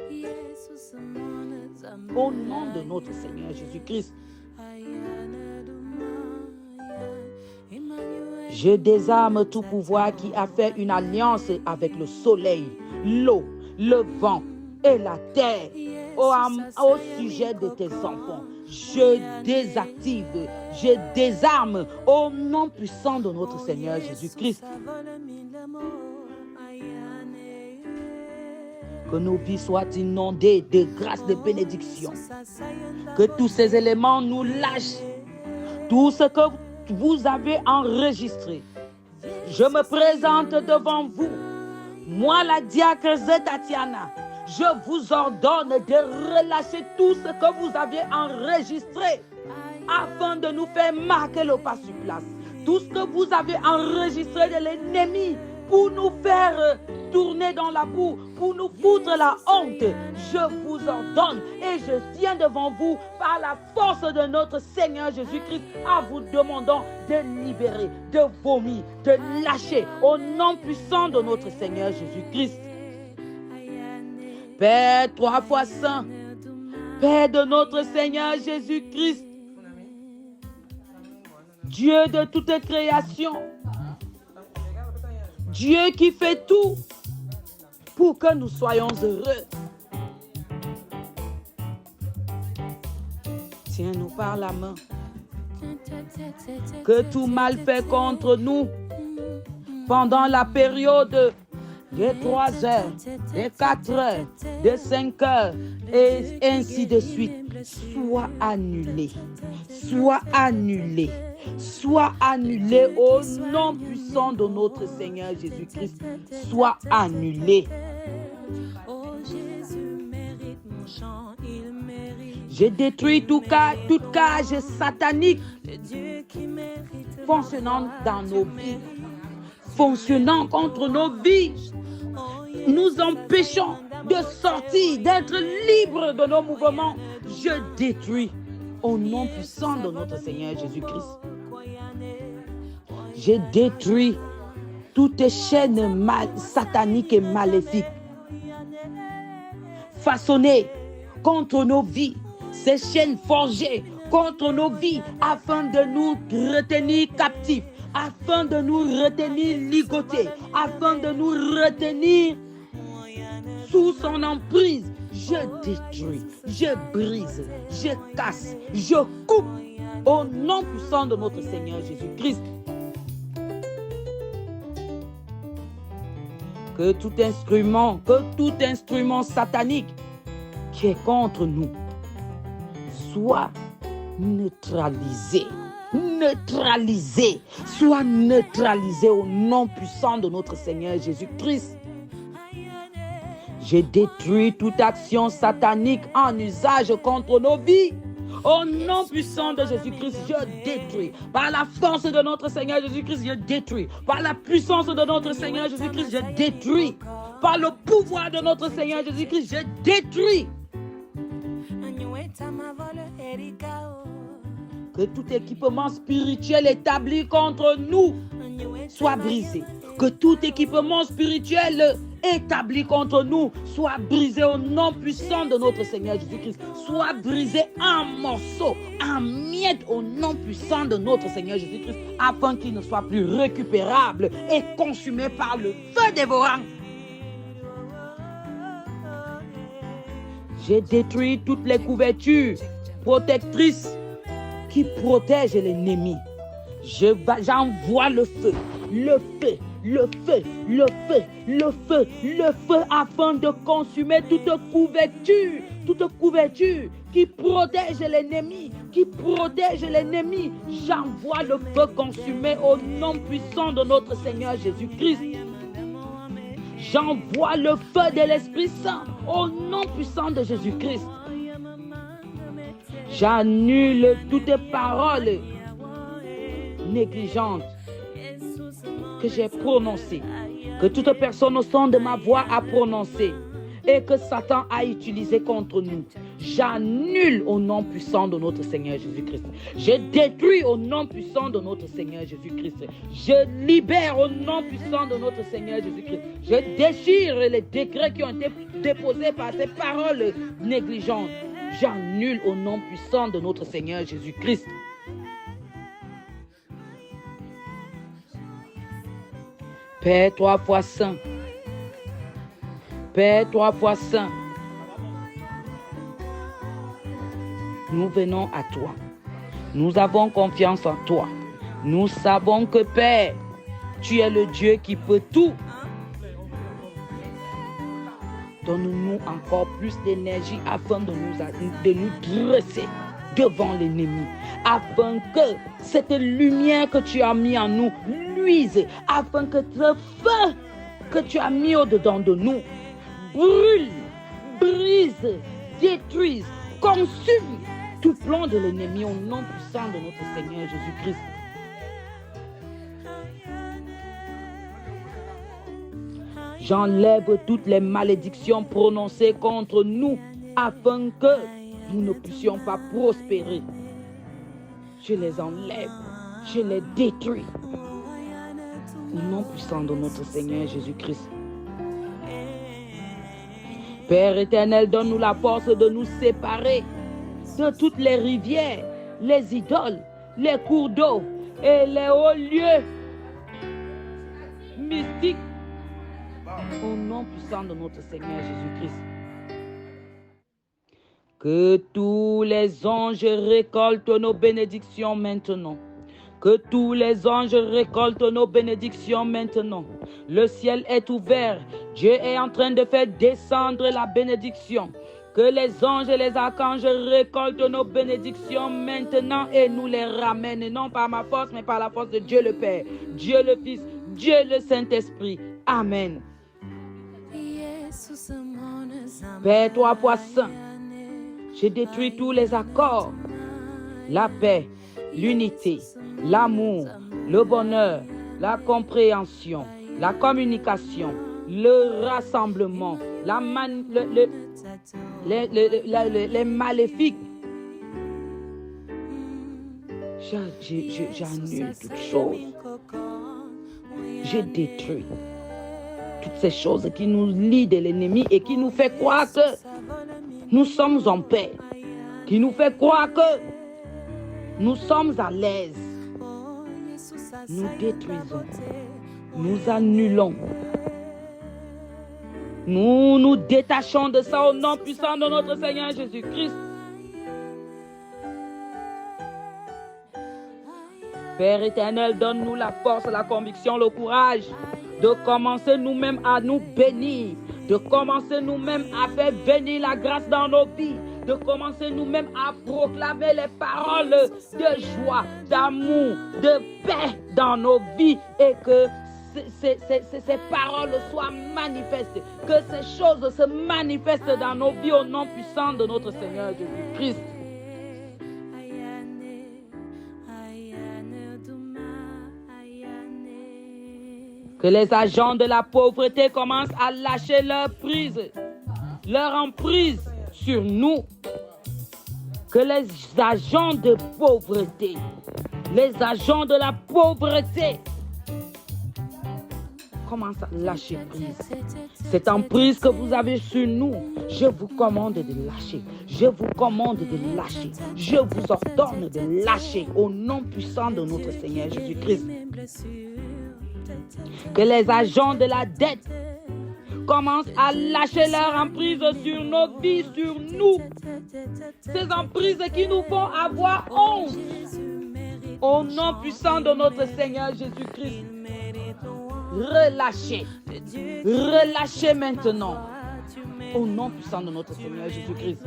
Au nom de notre Seigneur Jésus-Christ, je désarme tout pouvoir qui a fait une alliance avec le soleil, l'eau, le vent et la terre au sujet de tes enfants. Je désactive, je désarme au nom puissant de notre Seigneur Jésus-Christ. Que nos vies soient inondées de grâce, de bénédiction. Que tous ces éléments nous lâchent. Tout ce que vous avez enregistré. Je me présente devant vous. Moi, la diacre Tatiana, je vous ordonne de relâcher tout ce que vous avez enregistré afin de nous faire marquer le pas sur place. Tout ce que vous avez enregistré de l'ennemi pour nous faire tourner dans la boue, pour nous foutre la honte, je vous ordonne et je viens devant vous par la force de notre Seigneur Jésus-Christ en vous demandant de libérer, de vomir, de lâcher au nom puissant de notre Seigneur Jésus-Christ. Père 3 fois saint, Père de notre Seigneur Jésus-Christ, Dieu de toute création, Dieu qui fait tout pour que nous soyons heureux. Tiens-nous par la main. Que tout mal fait contre nous pendant la période de 3 heures, de 4 heures, de 5 heures, et ainsi de suite, soit annulé. Soit annulé. Soit annulé au nom puissant de notre Seigneur Jésus-Christ. Soit annulé. Je détruis toute cage satanique fonctionnant dans nos vies, fonctionnant contre nos vies, nous empêchant de sortir, d'être libres de nos mouvements. Je détruis au nom puissant de notre Seigneur Jésus-Christ. Je détruis toutes les chaînes sataniques et maléfiques façonnées contre nos vies, ces chaînes forgées contre nos vies afin de nous retenir captifs, afin de nous retenir ligotés, afin de nous retenir sous son emprise. Je détruis, je brise, je casse, je coupe au nom puissant de notre Seigneur Jésus-Christ. Que tout instrument satanique qui est contre nous soit neutralisé. Soit neutralisé au nom puissant de notre Seigneur Jésus-Christ. Je détruis toute action satanique en usage contre nos vies. Au nom puissant de Jésus-Christ, je détruis. Par la force de notre Seigneur Jésus-Christ, je détruis. Par la puissance de notre Seigneur Jésus-Christ, je détruis. Par le pouvoir de notre Seigneur Jésus-Christ, je détruis. Que tout équipement spirituel établi contre nous soit brisé. Que tout équipement spirituel établis contre nous soient brisés au nom puissant de notre Seigneur Jésus-Christ. Soient brisés en morceaux, en miettes au nom puissant de notre Seigneur Jésus-Christ, afin qu'ils ne soient plus récupérables et consumés par le feu dévorant. J'ai détruit toutes les couvertures protectrices qui protègent l'ennemi. J'envoie le feu, le feu, le feu, le feu, le feu, le feu, afin de consumer toute couverture qui protège l'ennemi, J'envoie le feu consumé au nom puissant de notre Seigneur Jésus-Christ. J'envoie le feu de l'Esprit Saint au nom puissant de Jésus-Christ. J'annule toute parole négligente que j'ai prononcée, que toute personne au son de ma voix a prononcée et que Satan a utilisé contre nous. J'annule au nom puissant de notre Seigneur Jésus-Christ. Je détruis au nom puissant de notre Seigneur Jésus-Christ. Je libère au nom puissant de notre Seigneur Jésus-Christ. Je déchire les décrets qui ont été déposés par ces paroles négligentes. J'annule au nom puissant de notre Seigneur Jésus-Christ. Père 3 fois saint. Père 3 fois saint. Nous venons à toi. Nous avons confiance en toi. Nous savons que Père, tu es le Dieu qui peut tout. Donne-nous encore plus d'énergie afin de nous dresser devant l'ennemi. Afin que cette lumière que tu as mis en nous luise. Afin que ce feu que tu as mis au-dedans de nous brûle, brise, détruise, consume tout plan de l'ennemi au nom puissant de notre Seigneur Jésus-Christ. J'enlève toutes les malédictions prononcées contre nous afin que nous ne puissions pas prospérer. Je les enlève, je les détruis au nom puissant de notre Seigneur Jésus-Christ. Père éternel, donne-nous la force de nous séparer de toutes les rivières, les idoles, les cours d'eau et les hauts lieux mystiques au nom puissant de notre Seigneur Jésus-Christ. Que tous les anges récoltent nos bénédictions maintenant. Que tous les anges récoltent nos bénédictions maintenant. Le ciel est ouvert. Dieu est en train de faire descendre la bénédiction. Que les anges et les archanges récoltent nos bénédictions maintenant et nous les ramènent, non par ma force, mais par la force de Dieu le Père, Dieu le Fils, Dieu le Saint-Esprit. Amen. Père 3 fois saint, je détruis tous les accords, la paix, l'unité, l'amour, le bonheur, la compréhension, la communication, le rassemblement, les maléfiques. J'annule toutes choses. Je détruis toutes ces choses qui nous lient de l'ennemi et qui nous fait croire que nous sommes en paix, qui nous fait croire que nous sommes à l'aise. Nous détruisons, nous annulons. Nous nous détachons de ça au nom puissant de notre Seigneur Jésus-Christ. Père éternel, donne-nous la force, la conviction, le courage de commencer nous-mêmes à nous bénir, de commencer nous-mêmes à faire venir la grâce dans nos vies, de commencer nous-mêmes à proclamer les paroles de joie, d'amour, de paix dans nos vies et que ces paroles soient manifestes, que ces choses se manifestent dans nos vies au nom puissant de notre Seigneur Jésus-Christ. Que les agents de la pauvreté commencent à lâcher leur emprise sur nous. Que les agents de pauvreté commence à lâcher prise. Cette emprise que vous avez sur nous, je vous commande de lâcher. Je vous commande de lâcher. Je vous ordonne de lâcher au nom puissant de notre Seigneur Jésus-Christ. Que les agents de la dette commencent à lâcher leur emprise sur nos vies, sur nous. Ces emprises qui nous font avoir honte. Au nom puissant de notre Seigneur Jésus-Christ. Relâchez. Relâchez maintenant. Au nom puissant de notre Seigneur Jésus-Christ.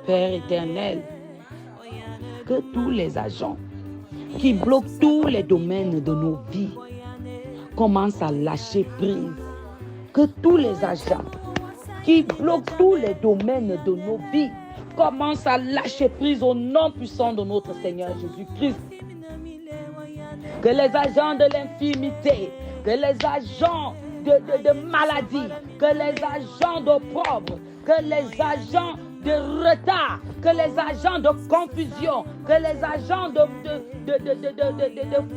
Père éternel, que tous les agents qui bloquent tous les domaines de nos vies commencent à lâcher prise. Que tous les agents qui bloquent tous les domaines de nos vies commencent à lâcher prise au nom puissant de notre Seigneur Jésus-Christ. Que les agents de l'infirmité, que les agents de maladie, que les agents d'opprobre, que les agents de retard, que les agents de confusion, que les agents de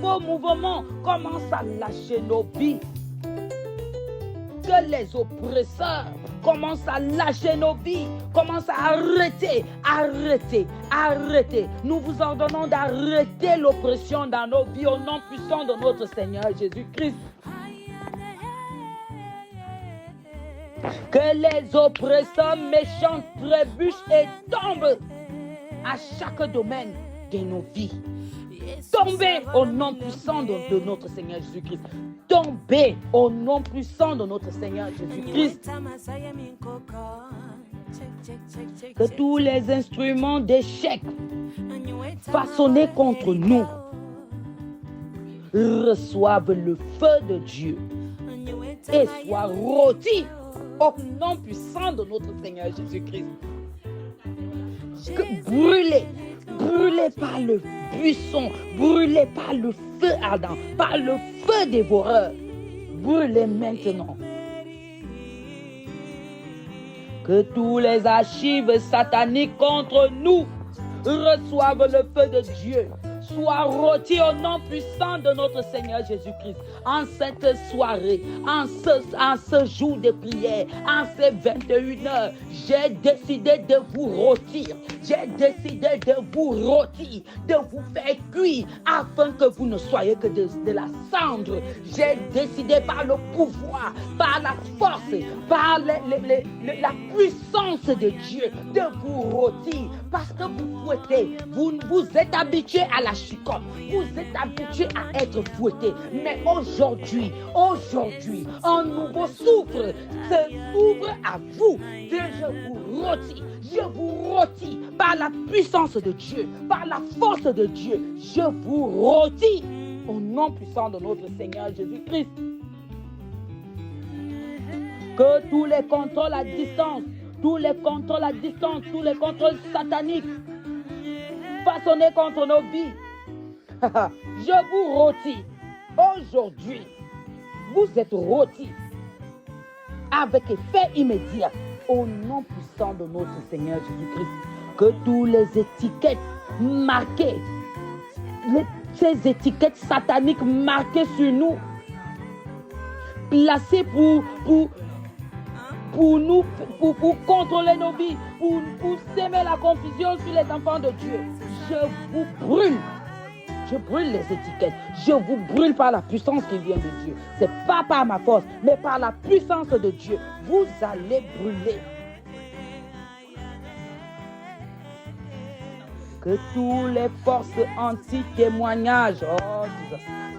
faux mouvements commencent à lâcher nos vies. Que les oppresseurs commencent à lâcher nos vies, commencent à arrêter. Nous vous ordonnons d'arrêter l'oppression dans nos vies au nom puissant de notre Seigneur Jésus-Christ. Que les oppresseurs méchants trébuchent et tombent à chaque domaine de nos vies. Tombez au nom puissant de notre Seigneur Jésus-Christ. Tombez au nom puissant de notre Seigneur Jésus-Christ. Que tous les instruments d'échec façonnés contre nous reçoivent le feu de Dieu et soient rôtis au nom puissant de notre Seigneur Jésus-Christ. Brûlés par le buisson, brûlés par le feu ardent, par le feu dévoreur. Brûlez maintenant. Que tous les archives sataniques contre nous reçoivent le feu de Dieu. Soient rôtis au nom puissant de notre Seigneur Jésus-Christ. En cette soirée, en ce jour de prière, en ces 21 heures, j'ai décidé de vous rôtir. J'ai décidé de vous rôtir, de vous faire cuire, afin que vous ne soyez que de la cendre. J'ai décidé par le pouvoir, par la force, par la puissance de Dieu, de vous rôtir. Parce que vous fouettez, vous êtes habitués à la chicotte, vous êtes habitués à être fouettés. Mais aujourd'hui, un nouveau souffle s'ouvre à vous. Et je vous rôtis par la puissance de Dieu, par la force de Dieu. Je vous rôtis au nom puissant de notre Seigneur Jésus-Christ. Que tous les contrôles à distance, tous les contrôles sataniques façonnés contre nos vies, je vous rôtis. Aujourd'hui, vous êtes rôtis avec effet immédiat au nom puissant de notre Seigneur Jésus-Christ. Que tous les étiquettes marquées, ces étiquettes sataniques marquées sur nous, placées pour contrôler nos vies, pour s'aimer la confusion sur les enfants de Dieu. Je vous brûle. Je brûle les étiquettes. Je vous brûle par la puissance qui vient de Dieu. Ce n'est pas par ma force, mais par la puissance de Dieu. Vous allez brûler. Que toutes les forces anti-témoignages,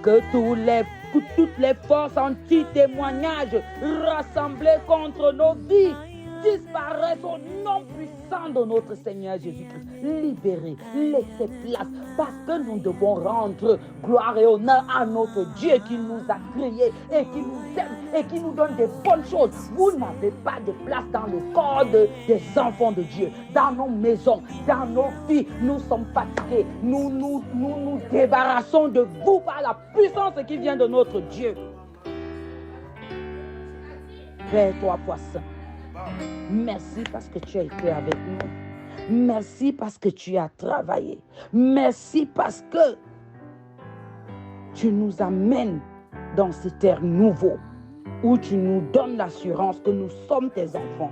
que toutes les forces anti-témoignages rassemblées contre nos vies disparaissent au nom puissant de notre Seigneur Jésus-Christ. Libérez, laissez place, parce que nous devons rendre gloire et honneur à notre Dieu qui nous a créés et qui nous aime et qui nous donne des bonnes choses. Vous n'avez pas de place dans le corps des enfants de Dieu, dans nos maisons, dans nos vies. Nous sommes fatigués. Nous débarrassons de vous par la puissance qui vient de notre Dieu. Père, toi, saint, merci parce que tu as été avec nous. Merci parce que tu as travaillé. Merci parce que tu nous amènes dans ces terres nouveaux où tu nous donnes l'assurance que nous sommes tes enfants.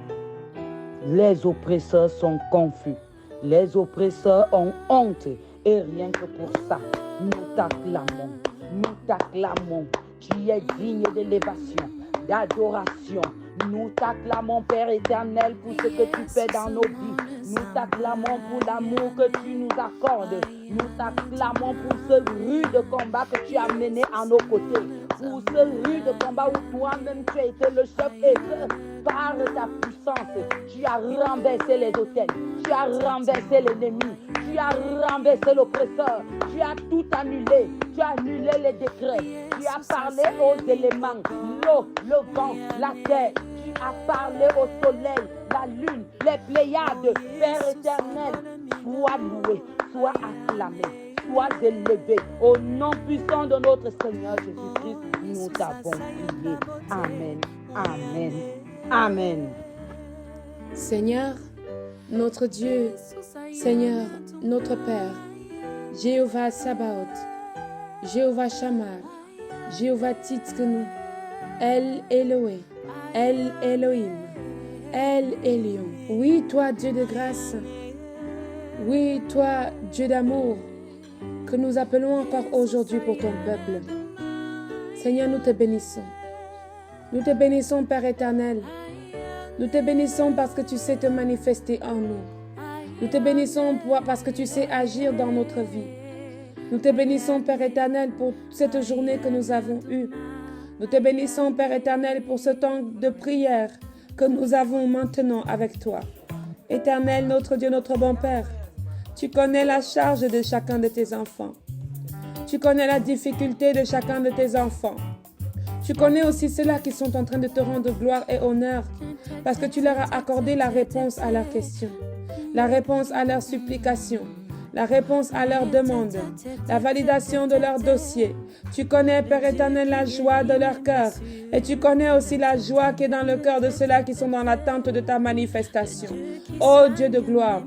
Les oppresseurs sont confus. Les oppresseurs ont honte. Et rien que pour ça, nous t'acclamons. Nous t'acclamons. Tu es digne d'élévation, d'adoration. Nous t'acclamons, Père éternel, pour ce que tu fais dans nos vies. Nous t'acclamons pour l'amour que tu nous accordes. Nous t'acclamons pour ce rude combat que tu as mené à nos côtés. Pour ce rude combat où toi-même tu as été le chef et que par ta puissance, tu as renversé les autels. Tu as renversé l'ennemi. Tu as renversé l'oppresseur. Tu as tout annulé. Tu as annulé les décrets. Tu as parlé aux éléments, l'eau, le vent, la terre. Tu as parlé au soleil, la lune, les Pléiades. Père éternel, sois loué, sois acclamé, sois élevé. Au nom puissant de notre Seigneur Jésus-Christ, nous t'avons prié. Amen, amen, amen. Seigneur, notre Dieu, Seigneur, notre Père, Jéhovah Sabaoth, Jéhovah Shammah, Jéhovah Tzidkenu, El Eloé, El Elohim, El Elyon. Oui, toi, Dieu de grâce, oui, toi, Dieu d'amour, que nous appelons encore aujourd'hui pour ton peuple. Seigneur, nous te bénissons. Nous te bénissons, Père éternel. Nous te bénissons parce que tu sais te manifester en nous. Nous te bénissons parce que tu sais agir dans notre vie. Nous te bénissons, Père éternel, pour cette journée que nous avons eue. Nous te bénissons, Père éternel, pour ce temps de prière que nous avons maintenant avec toi. Éternel, notre Dieu, notre bon Père, tu connais la charge de chacun de tes enfants. Tu connais la difficulté de chacun de tes enfants. Tu connais aussi ceux-là qui sont en train de te rendre gloire et honneur parce que tu leur as accordé la réponse à leurs questions, la réponse à leurs supplications, la réponse à leurs demandes, la validation de leur dossier. Tu connais, Père éternel, la joie de leur cœur et tu connais aussi la joie qui est dans le cœur de ceux-là qui sont dans l'attente de ta manifestation. Ô Dieu de gloire,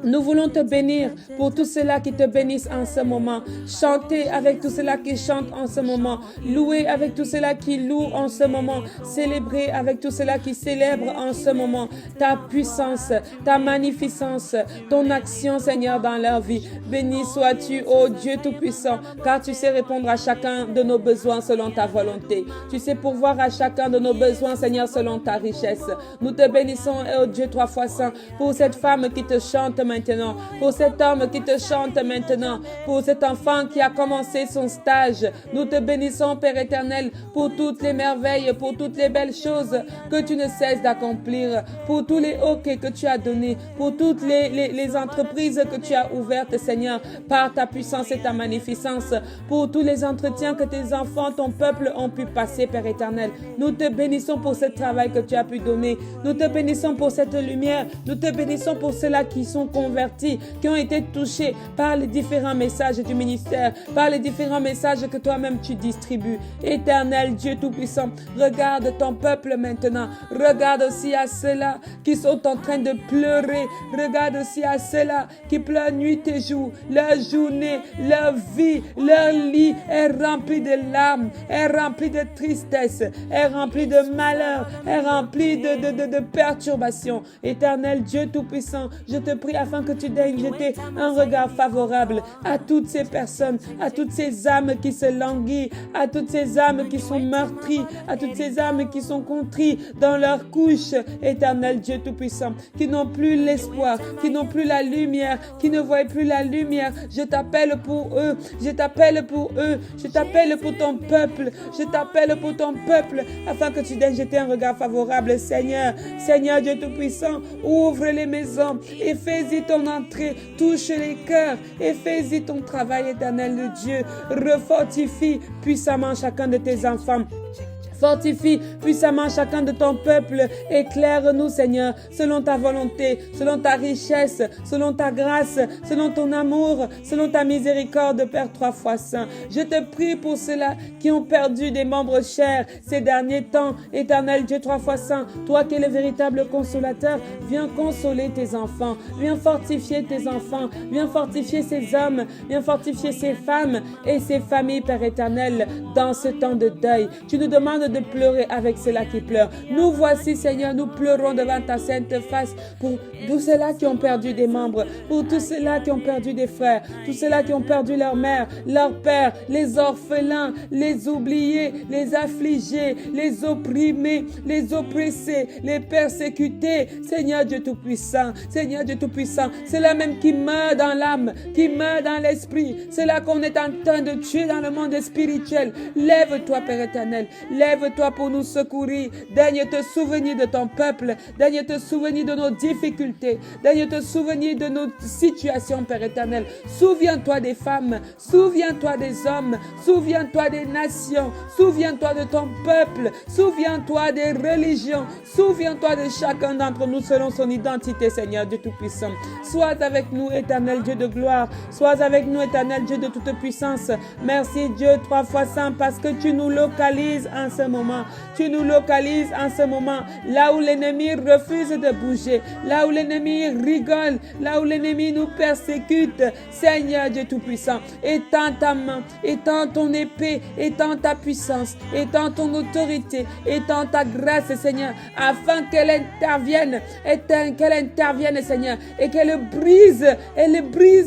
nous voulons te bénir pour tous ceux-là qui te bénissent en ce moment. Chanter avec tous ceux-là qui chantent en ce moment. Louer avec tous ceux-là qui louent en ce moment. Célébrer avec tous ceux-là qui célèbrent en ce moment. Ta puissance, ta magnificence, ton action, Seigneur, dans leur vie. Béni sois-tu, ô Dieu Tout-Puissant, car tu sais répondre à chacun de nos besoins selon ta volonté. Tu sais pourvoir à chacun de nos besoins, Seigneur, selon ta richesse. Nous te bénissons, ô Dieu trois fois saint, pour cette femme qui te chante maintenant, pour cet homme qui te chante maintenant, pour cet enfant qui a commencé son stage. Nous te bénissons, Père éternel, pour toutes les merveilles, pour toutes les belles choses que tu ne cesses d'accomplir, pour tous les hockey que tu as donnés, pour toutes les entreprises que tu as ouvertes, Seigneur, par ta puissance et ta magnificence, pour tous les entretiens que tes enfants, ton peuple ont pu passer, Père éternel. Nous te bénissons pour ce travail que tu as pu donner. Nous te bénissons pour cette lumière. Nous te bénissons pour ceux-là qui sont convertis, qui ont été touchés par les différents messages du ministère, par les différents messages que toi-même tu distribues. Éternel Dieu Tout-Puissant, regarde ton peuple maintenant. Regarde aussi à ceux-là qui sont en train de pleurer. Regarde aussi à ceux-là qui pleurent nuit et jour. Leur journée, leur vie, leur lit est rempli de larmes, est rempli de tristesse, est rempli de malheur, est rempli de perturbations. Éternel Dieu Tout-Puissant, je te prie afin que tu daignes jeter un regard favorable à toutes ces personnes, à toutes ces âmes qui se languissent, à toutes ces âmes qui sont meurtries, à toutes ces âmes qui sont contrées dans leur couche. Éternel Dieu Tout-Puissant, qui n'ont plus l'espoir, qui n'ont plus la lumière, qui ne voient plus la lumière. Je t'appelle pour eux, je t'appelle pour eux, je t'appelle pour ton peuple, je t'appelle pour ton peuple, afin que tu daignes jeter un regard favorable, Seigneur. Seigneur Dieu Tout-Puissant, ouvre les maisons et fais-y ton entrée, touche les cœurs et fais-y ton travail, éternel de Dieu. Refortifie puissamment chacun de tes enfants. Fortifie puissamment chacun de ton peuple. Éclaire-nous, Seigneur, selon ta volonté, selon ta richesse, selon ta grâce, selon ton amour, selon ta miséricorde, Père 3 fois saint. Je te prie pour ceux-là qui ont perdu des membres chers ces derniers temps. Éternel Dieu 3 fois saint, toi qui es le véritable consolateur, viens consoler tes enfants, viens fortifier tes enfants, viens fortifier ces hommes, viens fortifier ces femmes et ces familles, Père éternel, dans ce temps de deuil. Tu nous demandes de pleurer avec ceux-là qui pleurent. Nous voici, Seigneur, nous pleurons devant ta sainte face pour tous ceux-là qui ont perdu des membres, pour tous ceux-là qui ont perdu des frères, tous ceux-là qui ont perdu leur mère, leur père, les orphelins, les oubliés, les affligés, les opprimés, les oppressés, les persécutés. Seigneur Dieu Tout-Puissant, Seigneur Dieu Tout-Puissant, c'est là même qui meurt dans l'âme, qui meurt dans l'esprit. C'est là qu'on est en train de tuer dans le monde spirituel. Lève-toi, Père éternel, lève-toi pour nous secourir. Daigne te souvenir de ton peuple, daigne te souvenir de nos difficultés, daigne te souvenir de nos situations, Père éternel. Souviens-toi des femmes, souviens-toi des hommes, souviens-toi des nations, souviens-toi de ton peuple, souviens-toi des religions, souviens-toi de chacun d'entre nous selon son identité, Seigneur Dieu Tout-Puissant. Sois avec nous, éternel Dieu de gloire, sois avec nous, éternel Dieu de toute puissance. Merci Dieu 3 fois saint parce que tu nous localises en ce moment. Tu nous localises en ce moment, là où l'ennemi refuse de bouger, là où l'ennemi rigole, là où l'ennemi nous persécute. Seigneur Dieu Tout-Puissant, étends ta main, étends ton épée, étends ta puissance, étends ton autorité, étends ta grâce, Seigneur, afin qu'elle intervienne, Seigneur, et qu'elle brise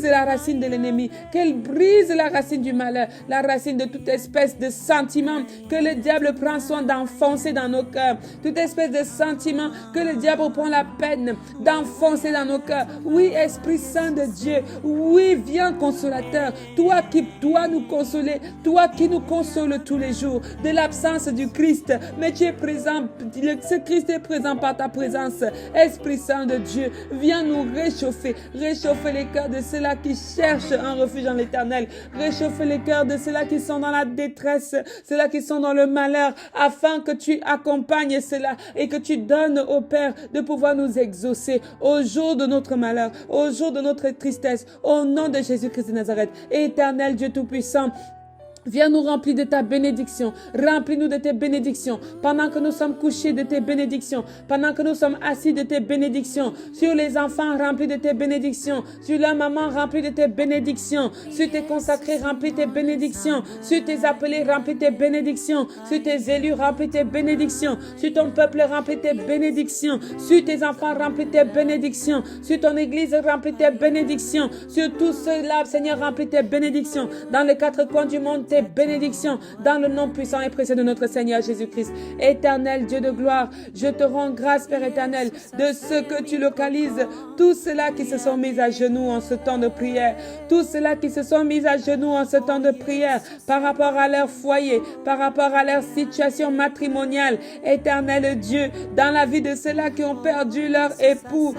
la racine de l'ennemi, qu'elle brise la racine du malheur, la racine de toute espèce de sentiment que le diable prend soin d'enfoncer dans nos cœurs, toute espèce de sentiment que le diable prend la peine d'enfoncer dans nos cœurs. Oui, Esprit Saint de Dieu, oui, viens consolateur, toi qui dois nous consoler, toi qui nous consoles tous les jours de l'absence du Christ, mais tu es présent, ce Christ est présent par ta présence. Esprit Saint de Dieu, viens nous réchauffer les cœurs de ceux-là qui cherchent un refuge en l'Éternel, réchauffer les cœurs de ceux-là qui sont dans la détresse, ceux-là qui sont dans le malheur, afin que tu accompagnes cela et que tu donnes au Père de pouvoir nous exaucer au jour de notre malheur, au jour de notre tristesse, au nom de Jésus-Christ de Nazareth. Éternel Dieu Tout-Puissant, viens nous remplir de ta bénédiction. Remplis-nous de tes bénédictions. Pendant que nous sommes couchés, de tes bénédictions. Pendant que nous sommes assis, de tes bénédictions. Sur les enfants, remplis de tes bénédictions. Sur la maman, remplis de tes bénédictions. Sur tes consacrés, remplis tes bénédictions. Sur tes appelés, remplis tes bénédictions. Sur tes élus, remplis tes bénédictions. Sur ton peuple, remplis tes bénédictions. Sur tes enfants, remplis tes bénédictions. Sur ton église, remplis tes bénédictions. Sur tout cela, Seigneur, remplis tes bénédictions. Dans les quatre coins du monde, tes bénédictions, dans le nom puissant et précieux de notre Seigneur Jésus-Christ. Éternel Dieu de gloire, je te rends grâce, Père éternel, de ce que tu localises tous ceux-là qui se sont mis à genoux en ce temps de prière, tous ceux-là qui se sont mis à genoux en ce temps de prière par rapport à leur foyer, par rapport à leur situation matrimoniale. Éternel Dieu, dans la vie de ceux-là qui ont perdu leur époux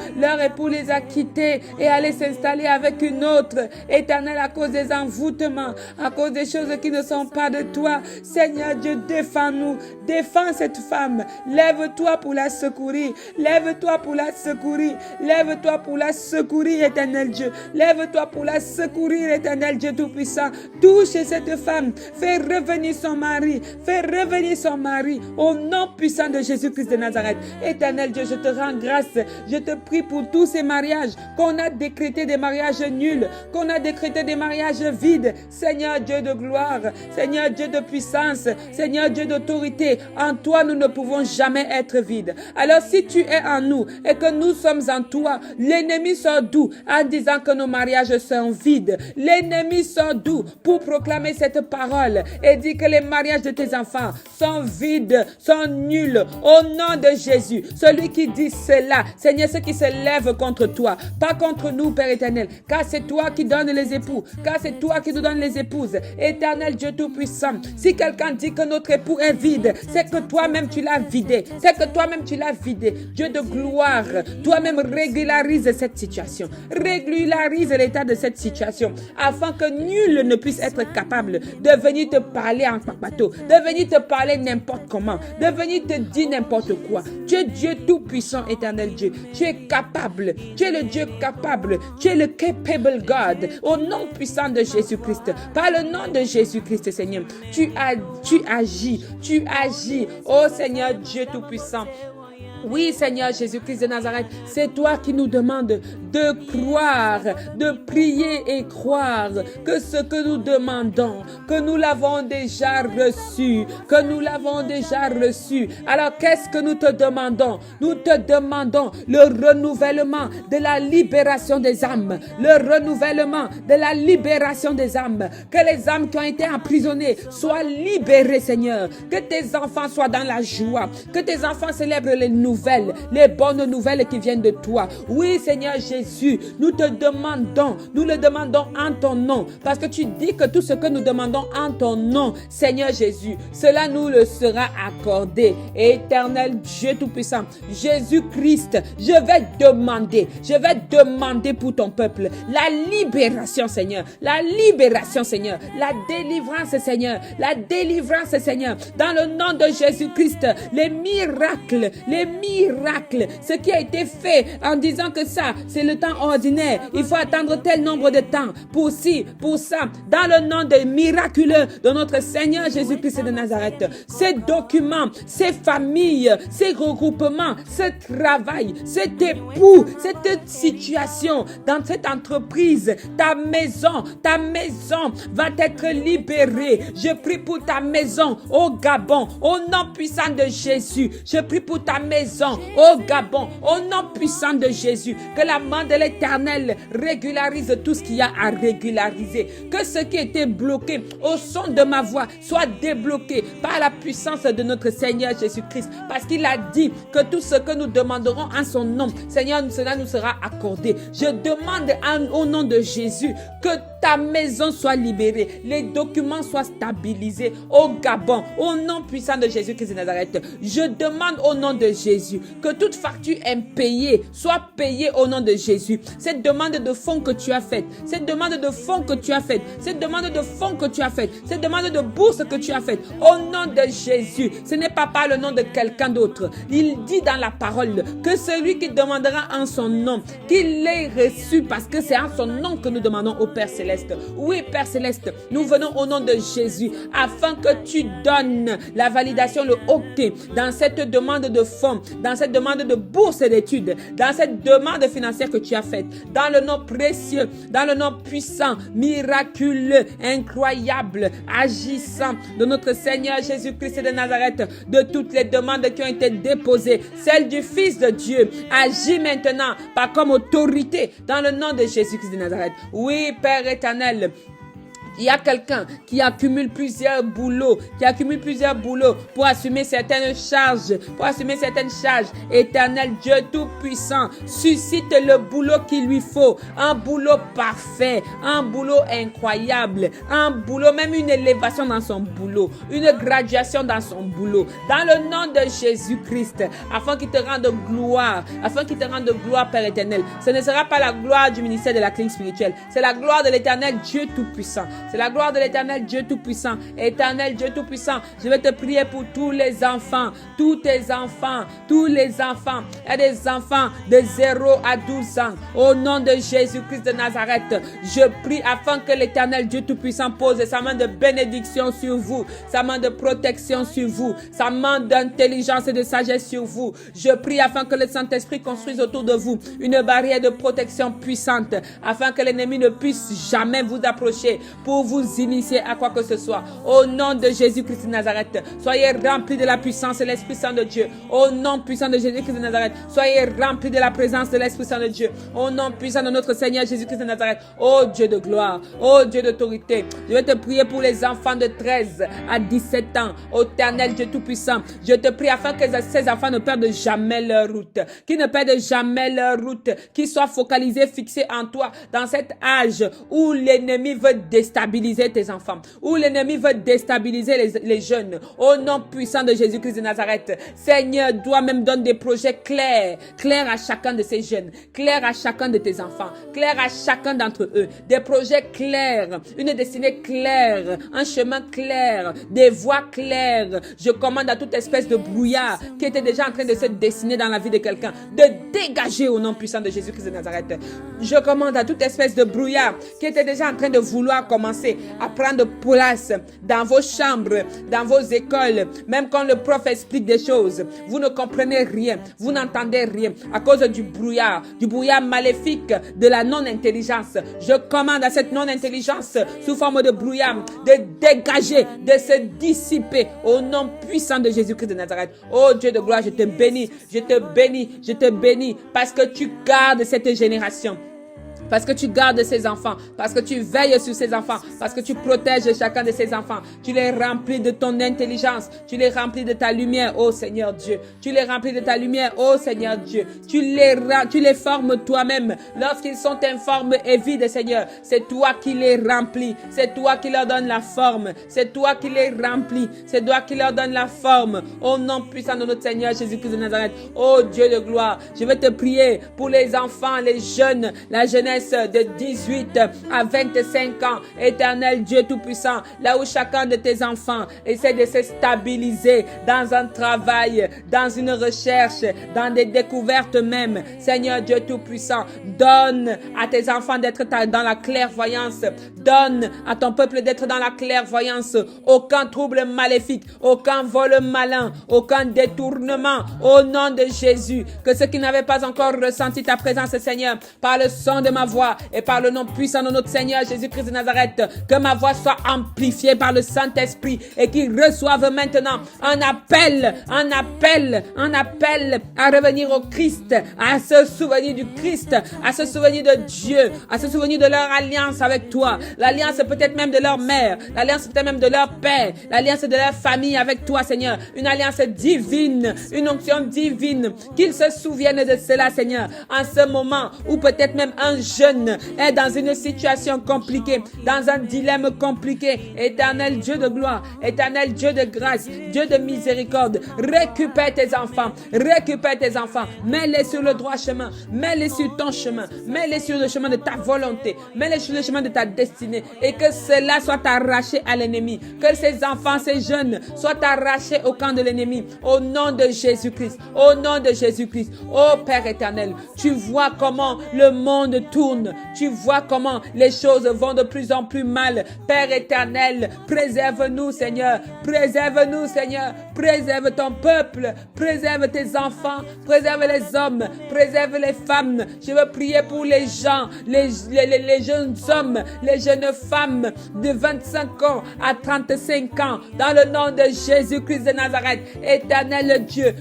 les a quittés et allé s'installer avec une autre. Éternel, à cause des envoûtements, à cause des choses qui ne sont pas de toi. Seigneur Dieu, défends-nous, défends cette femme. Lève-toi pour la secourir, lève-toi pour la secourir, lève-toi pour la secourir, éternel Dieu. Lève-toi pour la secourir, éternel Dieu Tout-Puissant. Touche cette femme, fais revenir son mari, au nom puissant de Jésus-Christ de Nazareth. Éternel Dieu, je te rends grâce, je te prie pour tous ces mariages qu'on a décrétés des mariages nuls, qu'on a décrétés des mariages vides. Seigneur Dieu de gloire, Seigneur Dieu de puissance, Seigneur Dieu d'autorité, en toi nous ne pouvons jamais être vides. Alors si tu es en nous et que nous sommes en toi, l'ennemi sort d'où en disant que nos mariages sont vides? L'ennemi sort d'où pour proclamer cette parole et dire que les mariages de tes enfants sont vides, sont nuls, au nom de Jésus. Celui qui dit cela, Seigneur, ceux qui se lèvent contre toi, pas contre nous, Père éternel, car c'est toi qui donnes les époux, car c'est toi qui nous donnes les épouses. Éternel Éternel Dieu Tout-Puissant, si quelqu'un dit que notre époux est vide, c'est que toi-même tu l'as vidé. C'est que toi-même tu l'as vidé. Dieu de gloire, toi-même régularise cette situation. Régularise l'état de cette situation afin que nul ne puisse être capable de venir te parler en papato, de venir te parler n'importe comment, de venir te dire n'importe quoi. Tu es Dieu Tout-Puissant, Éternel Dieu. Tu es capable. Tu es le Dieu capable. Tu es le capable God. Au nom puissant de Jésus-Christ. Par le nom de Jésus-Christ, Seigneur. Tu agis. Tu agis. Oh Seigneur Dieu Tout-Puissant. Oui, Seigneur Jésus-Christ de Nazareth, c'est toi qui nous demandes de croire, de prier et croire que ce que nous demandons, que nous l'avons déjà reçu, que nous l'avons déjà reçu. Alors, qu'est-ce que nous te demandons? Nous te demandons le renouvellement de la libération des âmes, le renouvellement de la libération des âmes, que les âmes qui ont été emprisonnées soient libérées, Seigneur, que tes enfants soient dans la joie, que tes enfants célèbrent les nouvelles, les bonnes nouvelles qui viennent de toi. Oui, Seigneur Jésus, nous te demandons, nous le demandons en ton nom, parce que tu dis que tout ce que nous demandons en ton nom, Seigneur Jésus, cela nous le sera accordé. Éternel Dieu Tout-Puissant, Jésus-Christ, je vais demander pour ton peuple la libération, Seigneur, la libération, Seigneur, la délivrance, Seigneur, la délivrance, Seigneur, dans le nom de Jésus-Christ, les miracles, ce qui a été fait en disant que ça, c'est le temps ordinaire. Il faut attendre tel nombre de temps pour ci, pour ça. Dans le nom de miraculeux de notre Seigneur Jésus-Christ de Nazareth, ces documents, ces familles, ces regroupements, ce travail, cet époux, cette situation dans cette entreprise, ta maison va être libérée. Je prie pour ta maison au Gabon, au nom puissant de Jésus. Je prie pour ta maison au Gabon, au nom puissant de Jésus, que la main de l'Éternel régularise tout ce qu'il y a à régulariser, que ce qui était bloqué au son de ma voix soit débloqué par la puissance de notre Seigneur Jésus-Christ, parce qu'il a dit que tout ce que nous demanderons en son nom, Seigneur, cela nous sera accordé. Je demande au nom de Jésus que ta maison soit libérée, les documents soient stabilisés au Gabon, au nom puissant de Jésus-Christ de Nazareth. Je demande au nom de Jésus que toute facture impayée soit payée au nom de Jésus. Cette demande de fonds que tu as faite, cette demande de fonds que tu as faite, cette demande de fonds que tu as faite, cette demande de bourse que tu as faite, au nom de Jésus, ce n'est pas par le nom de quelqu'un d'autre. Il dit dans la parole que celui qui demandera en son nom, qu'il l'ait reçu, parce que c'est en son nom que nous demandons au Père Céleste. Oui, Père Céleste, nous venons au nom de Jésus afin que tu donnes la validation, le OK dans cette demande de fonds, dans cette demande de bourse d'études, dans cette demande financière que tu as faite, dans le nom précieux, dans le nom puissant, miraculeux, incroyable, agissant de notre Seigneur Jésus-Christ de Nazareth, de toutes les demandes qui ont été déposées, celle du Fils de Dieu, agis maintenant par comme autorité dans le nom de Jésus-Christ de Nazareth. Oui, Père éternel, il y a quelqu'un qui accumule plusieurs boulots, pour assumer certaines charges, Éternel Dieu Tout-Puissant, suscite le boulot qu'il lui faut, un boulot parfait, un boulot incroyable, un boulot, même une élévation dans son boulot, une graduation dans son boulot, dans le nom de Jésus-Christ, afin qu'il te rende gloire, Père éternel. Ce ne sera pas la gloire du ministère de la clinique spirituelle, c'est la gloire de l'Éternel Dieu Tout-Puissant. C'est la gloire de l'Éternel Dieu Tout-Puissant. Éternel Dieu Tout-Puissant, je vais te prier pour tous les enfants, tous les enfants. Il y a des enfants de 0 à 12 ans. Au nom de Jésus-Christ de Nazareth, je prie afin que l'Éternel Dieu Tout-Puissant pose sa main de bénédiction sur vous, sa main de protection sur vous, sa main d'intelligence et de sagesse sur vous. Je prie afin que le Saint-Esprit construise autour de vous une barrière de protection puissante, afin que l'ennemi ne puisse jamais vous approcher pour vous initier à quoi que ce soit. Au nom de Jésus-Christ de Nazareth, soyez remplis de la puissance de l'Esprit Saint de Dieu. Au nom puissant de Jésus-Christ de Nazareth, soyez remplis de la présence de l'Esprit Saint de Dieu. Au nom puissant de notre Seigneur Jésus-Christ de Nazareth, ô Dieu de gloire, ô Dieu d'autorité, je vais te prier pour les enfants de 13 à 17 ans. Ô Éternel Dieu Tout-Puissant, je te prie afin que ces enfants ne perdent jamais leur route, qu'ils ne perdent jamais leur route, qu'ils soient focalisés, fixés en toi dans cet âge où l'ennemi veut déstabiliser déstabiliser tes enfants, où l'ennemi veut déstabiliser les jeunes, au nom puissant de Jésus-Christ de Nazareth, Seigneur, toi-même donne des projets clairs à chacun de ces jeunes, clairs à chacun de tes enfants, clairs à chacun d'entre eux, des projets clairs, une destinée claire, un chemin clair, des voies claires. Je commande à toute espèce de brouillard qui était déjà en train de se dessiner dans la vie de quelqu'un, de dégager au nom puissant de Jésus-Christ de Nazareth. Je commande à toute espèce de brouillard qui était déjà en train de vouloir commencer à prendre place dans vos chambres, dans vos écoles, même quand le prof explique des choses, vous ne comprenez rien, vous n'entendez rien à cause du brouillard maléfique de la non-intelligence. Je commande à cette non-intelligence sous forme de brouillard de dégager, de se dissiper au nom puissant de Jésus-Christ de Nazareth. Oh Dieu de gloire, je te bénis, je te bénis, je te bénis parce que tu gardes cette génération. Parce que tu gardes ces enfants, parce que tu veilles sur ces enfants, parce que tu protèges chacun de ces enfants. Tu les remplis de ton intelligence, tu les remplis de ta lumière, oh Seigneur Dieu. Tu les remplis de ta lumière, oh Seigneur Dieu. Tu les formes toi-même. Lorsqu'ils sont informes et vides, Seigneur, c'est toi qui les remplis, c'est toi qui leur donne la forme, c'est toi qui les remplis, c'est toi qui leur donne la forme. Au nom puissant de notre Seigneur Jésus-Christ de Nazareth, oh Dieu de gloire, je vais te prier pour les enfants, les jeunes, la jeunesse de 18 à 25 ans, éternel Dieu Tout-Puissant, là où chacun de tes enfants essaie de se stabiliser dans un travail, dans une recherche, dans des découvertes même. Seigneur Dieu Tout-Puissant, donne à tes enfants d'être dans la clairvoyance, donne à ton peuple d'être dans la clairvoyance, aucun trouble maléfique, aucun vol malin, aucun détournement, au nom de Jésus, que ceux qui n'avaient pas encore ressenti ta présence, Seigneur, par le son de ma voix et par le nom puissant de notre Seigneur Jésus-Christ de Nazareth, que ma voix soit amplifiée par le Saint-Esprit et qu'ils reçoivent maintenant un appel à revenir au Christ, à se souvenir du Christ, à se souvenir de Dieu, à se souvenir de leur alliance avec toi, l'alliance peut-être même de leur mère, l'alliance peut-être même de leur père, l'alliance de leur famille avec toi, Seigneur, une alliance divine, une onction divine, qu'ils se souviennent de cela, Seigneur, en ce moment où peut-être même un jeune est dans une situation compliquée, dans un dilemme compliqué. Éternel Dieu de gloire, éternel Dieu de grâce, Dieu de miséricorde, récupère tes enfants, mets-les sur le droit chemin, mets-les sur ton chemin, mets-les sur le chemin de ta volonté, mets-les sur le chemin de ta destinée, et que cela soit arraché à l'ennemi, que ces enfants, ces jeunes soient arrachés au camp de l'ennemi, au nom de Jésus-Christ, au nom de Jésus-Christ. Oh Père éternel, tu vois comment le monde tourne, tu vois comment les choses vont de plus en plus mal. Père éternel, préserve-nous Seigneur, préserve-nous Seigneur, préserve ton peuple, préserve tes enfants, préserve les hommes, préserve les femmes. Je veux prier pour les gens, les jeunes hommes, les jeunes femmes de 25 ans à 35 ans, dans le nom de Jésus-Christ de Nazareth. Éternel Dieu,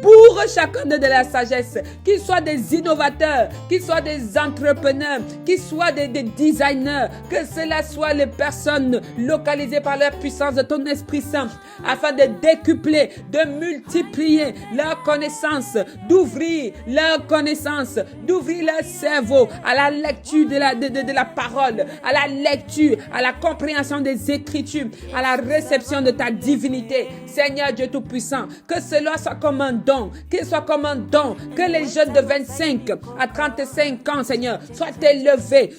bourre chacun de la sagesse, qu'ils soient des innovateurs, qu'ils soient des entrepreneurs, qu'ils soient des designers, que cela soit les personnes localisées par la puissance de ton Esprit Saint, afin de décupler, de multiplier leur connaissance, d'ouvrir leur connaissance, d'ouvrir leur cerveau à la lecture de la parole, à la lecture, à la compréhension des Écritures, à la réception de ta divinité. Seigneur Dieu Tout-Puissant, que cela soit comme un don, qu'il soit comme un don, que les jeunes de 25 à 35 ans, Seigneur, soient élevés,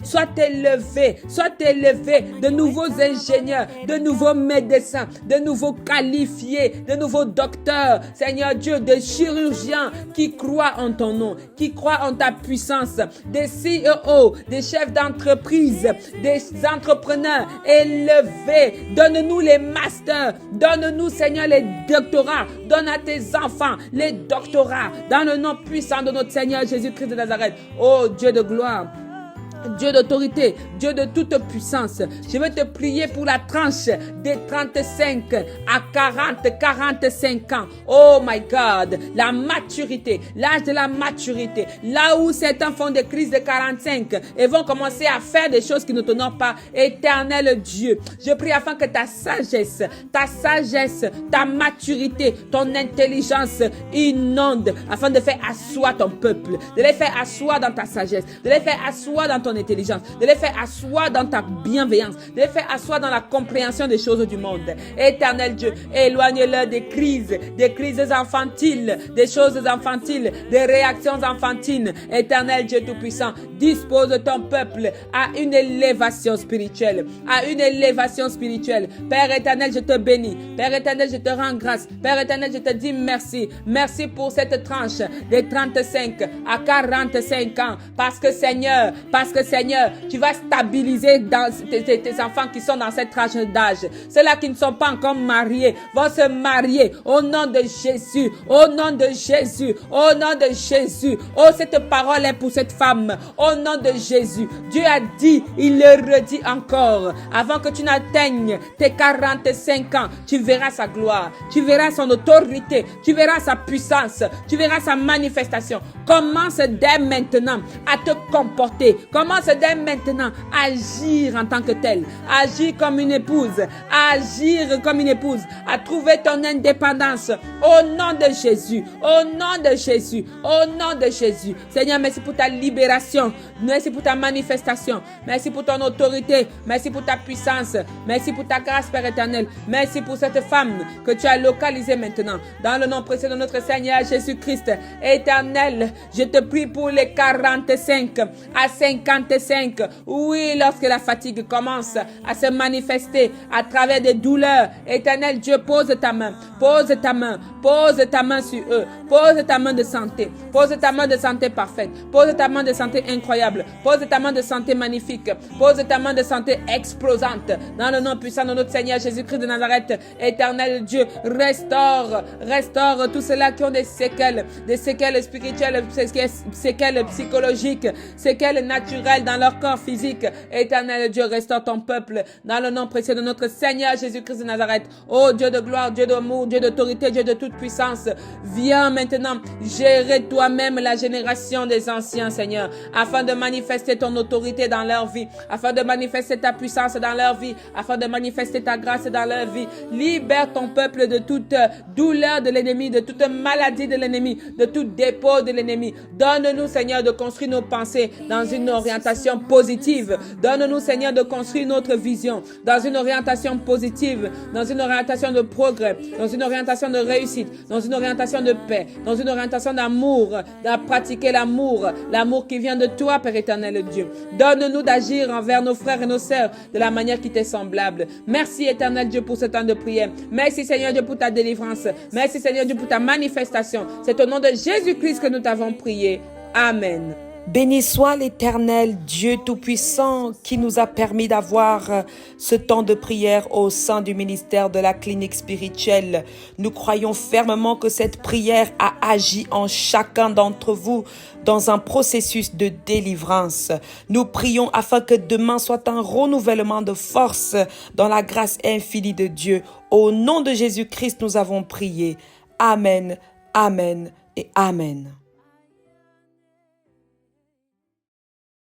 de nouveaux ingénieurs, de nouveaux médecins, de nouveaux qualifiés, de nouveaux docteurs, Seigneur Dieu, des chirurgiens qui croient en ton nom, qui croient en ta puissance, des CEO, des chefs d'entreprise, des entrepreneurs élevés. Donne-nous les masters, donne-nous, Seigneur, les doctorats, donne à tes enfants les doctorats, dans le nom puissant de notre Seigneur Jésus-Christ de Nazareth. Oh Dieu de gloire, Dieu d'autorité, Dieu de toute puissance, je veux te prier pour la tranche des 35 à 45 ans. Oh my God, la maturité, l'âge de la maturité, là où certains font des crises de 45 et vont commencer à faire des choses qui ne t'honorent pas. Éternel Dieu, je prie afin que ta sagesse, ta maturité, ton intelligence inonde, afin de faire asseoir ton peuple, de les faire asseoir dans ta sagesse, de les faire asseoir dans ton ton intelligence, de les faire asseoir dans ta bienveillance, de les faire asseoir dans la compréhension des choses du monde. Éternel Dieu, éloigne-leur des crises infantiles, des choses infantiles, des réactions enfantines. Éternel Dieu Tout-Puissant, dispose ton peuple à une élévation spirituelle, Père éternel, je te bénis. Père éternel, je te rends grâce. Père éternel, je te dis merci. Merci pour cette tranche de 35 à 45 ans. Parce que Seigneur, tu vas stabiliser dans tes enfants qui sont dans cette tranche d'âge. Ceux-là qui ne sont pas encore mariés vont se marier au nom de Jésus. Au nom de Jésus. Au nom de Jésus. Oh, cette parole est pour cette femme. Au nom de Jésus. Dieu a dit, il le redit encore. Avant que tu n'atteignes tes 45 ans, tu verras sa gloire. Tu verras son autorité. Tu verras sa puissance. Tu verras sa manifestation. Commence dès maintenant à te comporter. Commence dès maintenant à agir en tant que tel. Agir comme une épouse. Agir comme une épouse. À trouver ton indépendance. Au nom de Jésus. Au nom de Jésus. Au nom de Jésus. Seigneur, merci pour ta libération. Merci pour ta manifestation. Merci pour ton autorité. Merci pour ta puissance. Merci pour ta grâce, Père éternel. Merci pour cette femme que tu as localisée maintenant. Dans le nom précieux de notre Seigneur Jésus-Christ. Éternel, je te prie pour les 45 à 55. Oui, lorsque la fatigue commence à se manifester à travers des douleurs. Éternel Dieu, pose ta main. Pose ta main. Pose ta main sur eux. Pose ta main de santé. Pose ta main de santé parfaite. Pose ta main de santé incroyable. Pose ta main de santé magnifique. Pose ta main de santé explosante. Dans le nom puissant de notre Seigneur Jésus-Christ de Nazareth. Éternel Dieu, restaure tous ceux-là qui ont des séquelles spirituelles, séquelles psychologiques, séquelles naturelles dans leur corps physique. Éternel Dieu, restaure ton peuple dans le nom précieux de notre Seigneur Jésus-Christ de Nazareth. Oh Dieu de gloire, Dieu d'amour, Dieu d'autorité, Dieu de toute puissance, viens maintenant gérer toi-même la génération des anciens, Seigneur, afin de manifester ton autorité dans leur vie, afin de manifester ta puissance dans leur vie, afin de manifester ta grâce dans leur vie. Libère ton peuple de toute douleur de l'ennemi, de toute maladie de l'ennemi, de tout dépôt de l'ennemi. Donne-nous, Seigneur, de construire nos pensées dans une orientation positive. Donne-nous, Seigneur, de construire notre vision dans une orientation positive, dans une orientation de progrès, dans une orientation de réussite, dans une orientation de paix, dans une orientation d'amour, de pratiquer l'amour qui vient de toi, Père éternel Dieu. Donne-nous d'agir envers nos frères et nos sœurs de la manière qui t'est semblable. Merci, éternel Dieu, pour ce temps de prière. Merci, Seigneur Dieu, pour ta délivrance. Merci, Seigneur Dieu, pour ta manifestation. C'est au nom de Jésus-Christ que nous t'avons prié. Amen. Béni soit l'Éternel, Dieu Tout-Puissant, qui nous a permis d'avoir ce temps de prière au sein du ministère de la clinique spirituelle. Nous croyons fermement que cette prière a agi en chacun d'entre vous dans un processus de délivrance. Nous prions afin que demain soit un renouvellement de force dans la grâce infinie de Dieu. Au nom de Jésus-Christ, nous avons prié. Amen, amen et amen.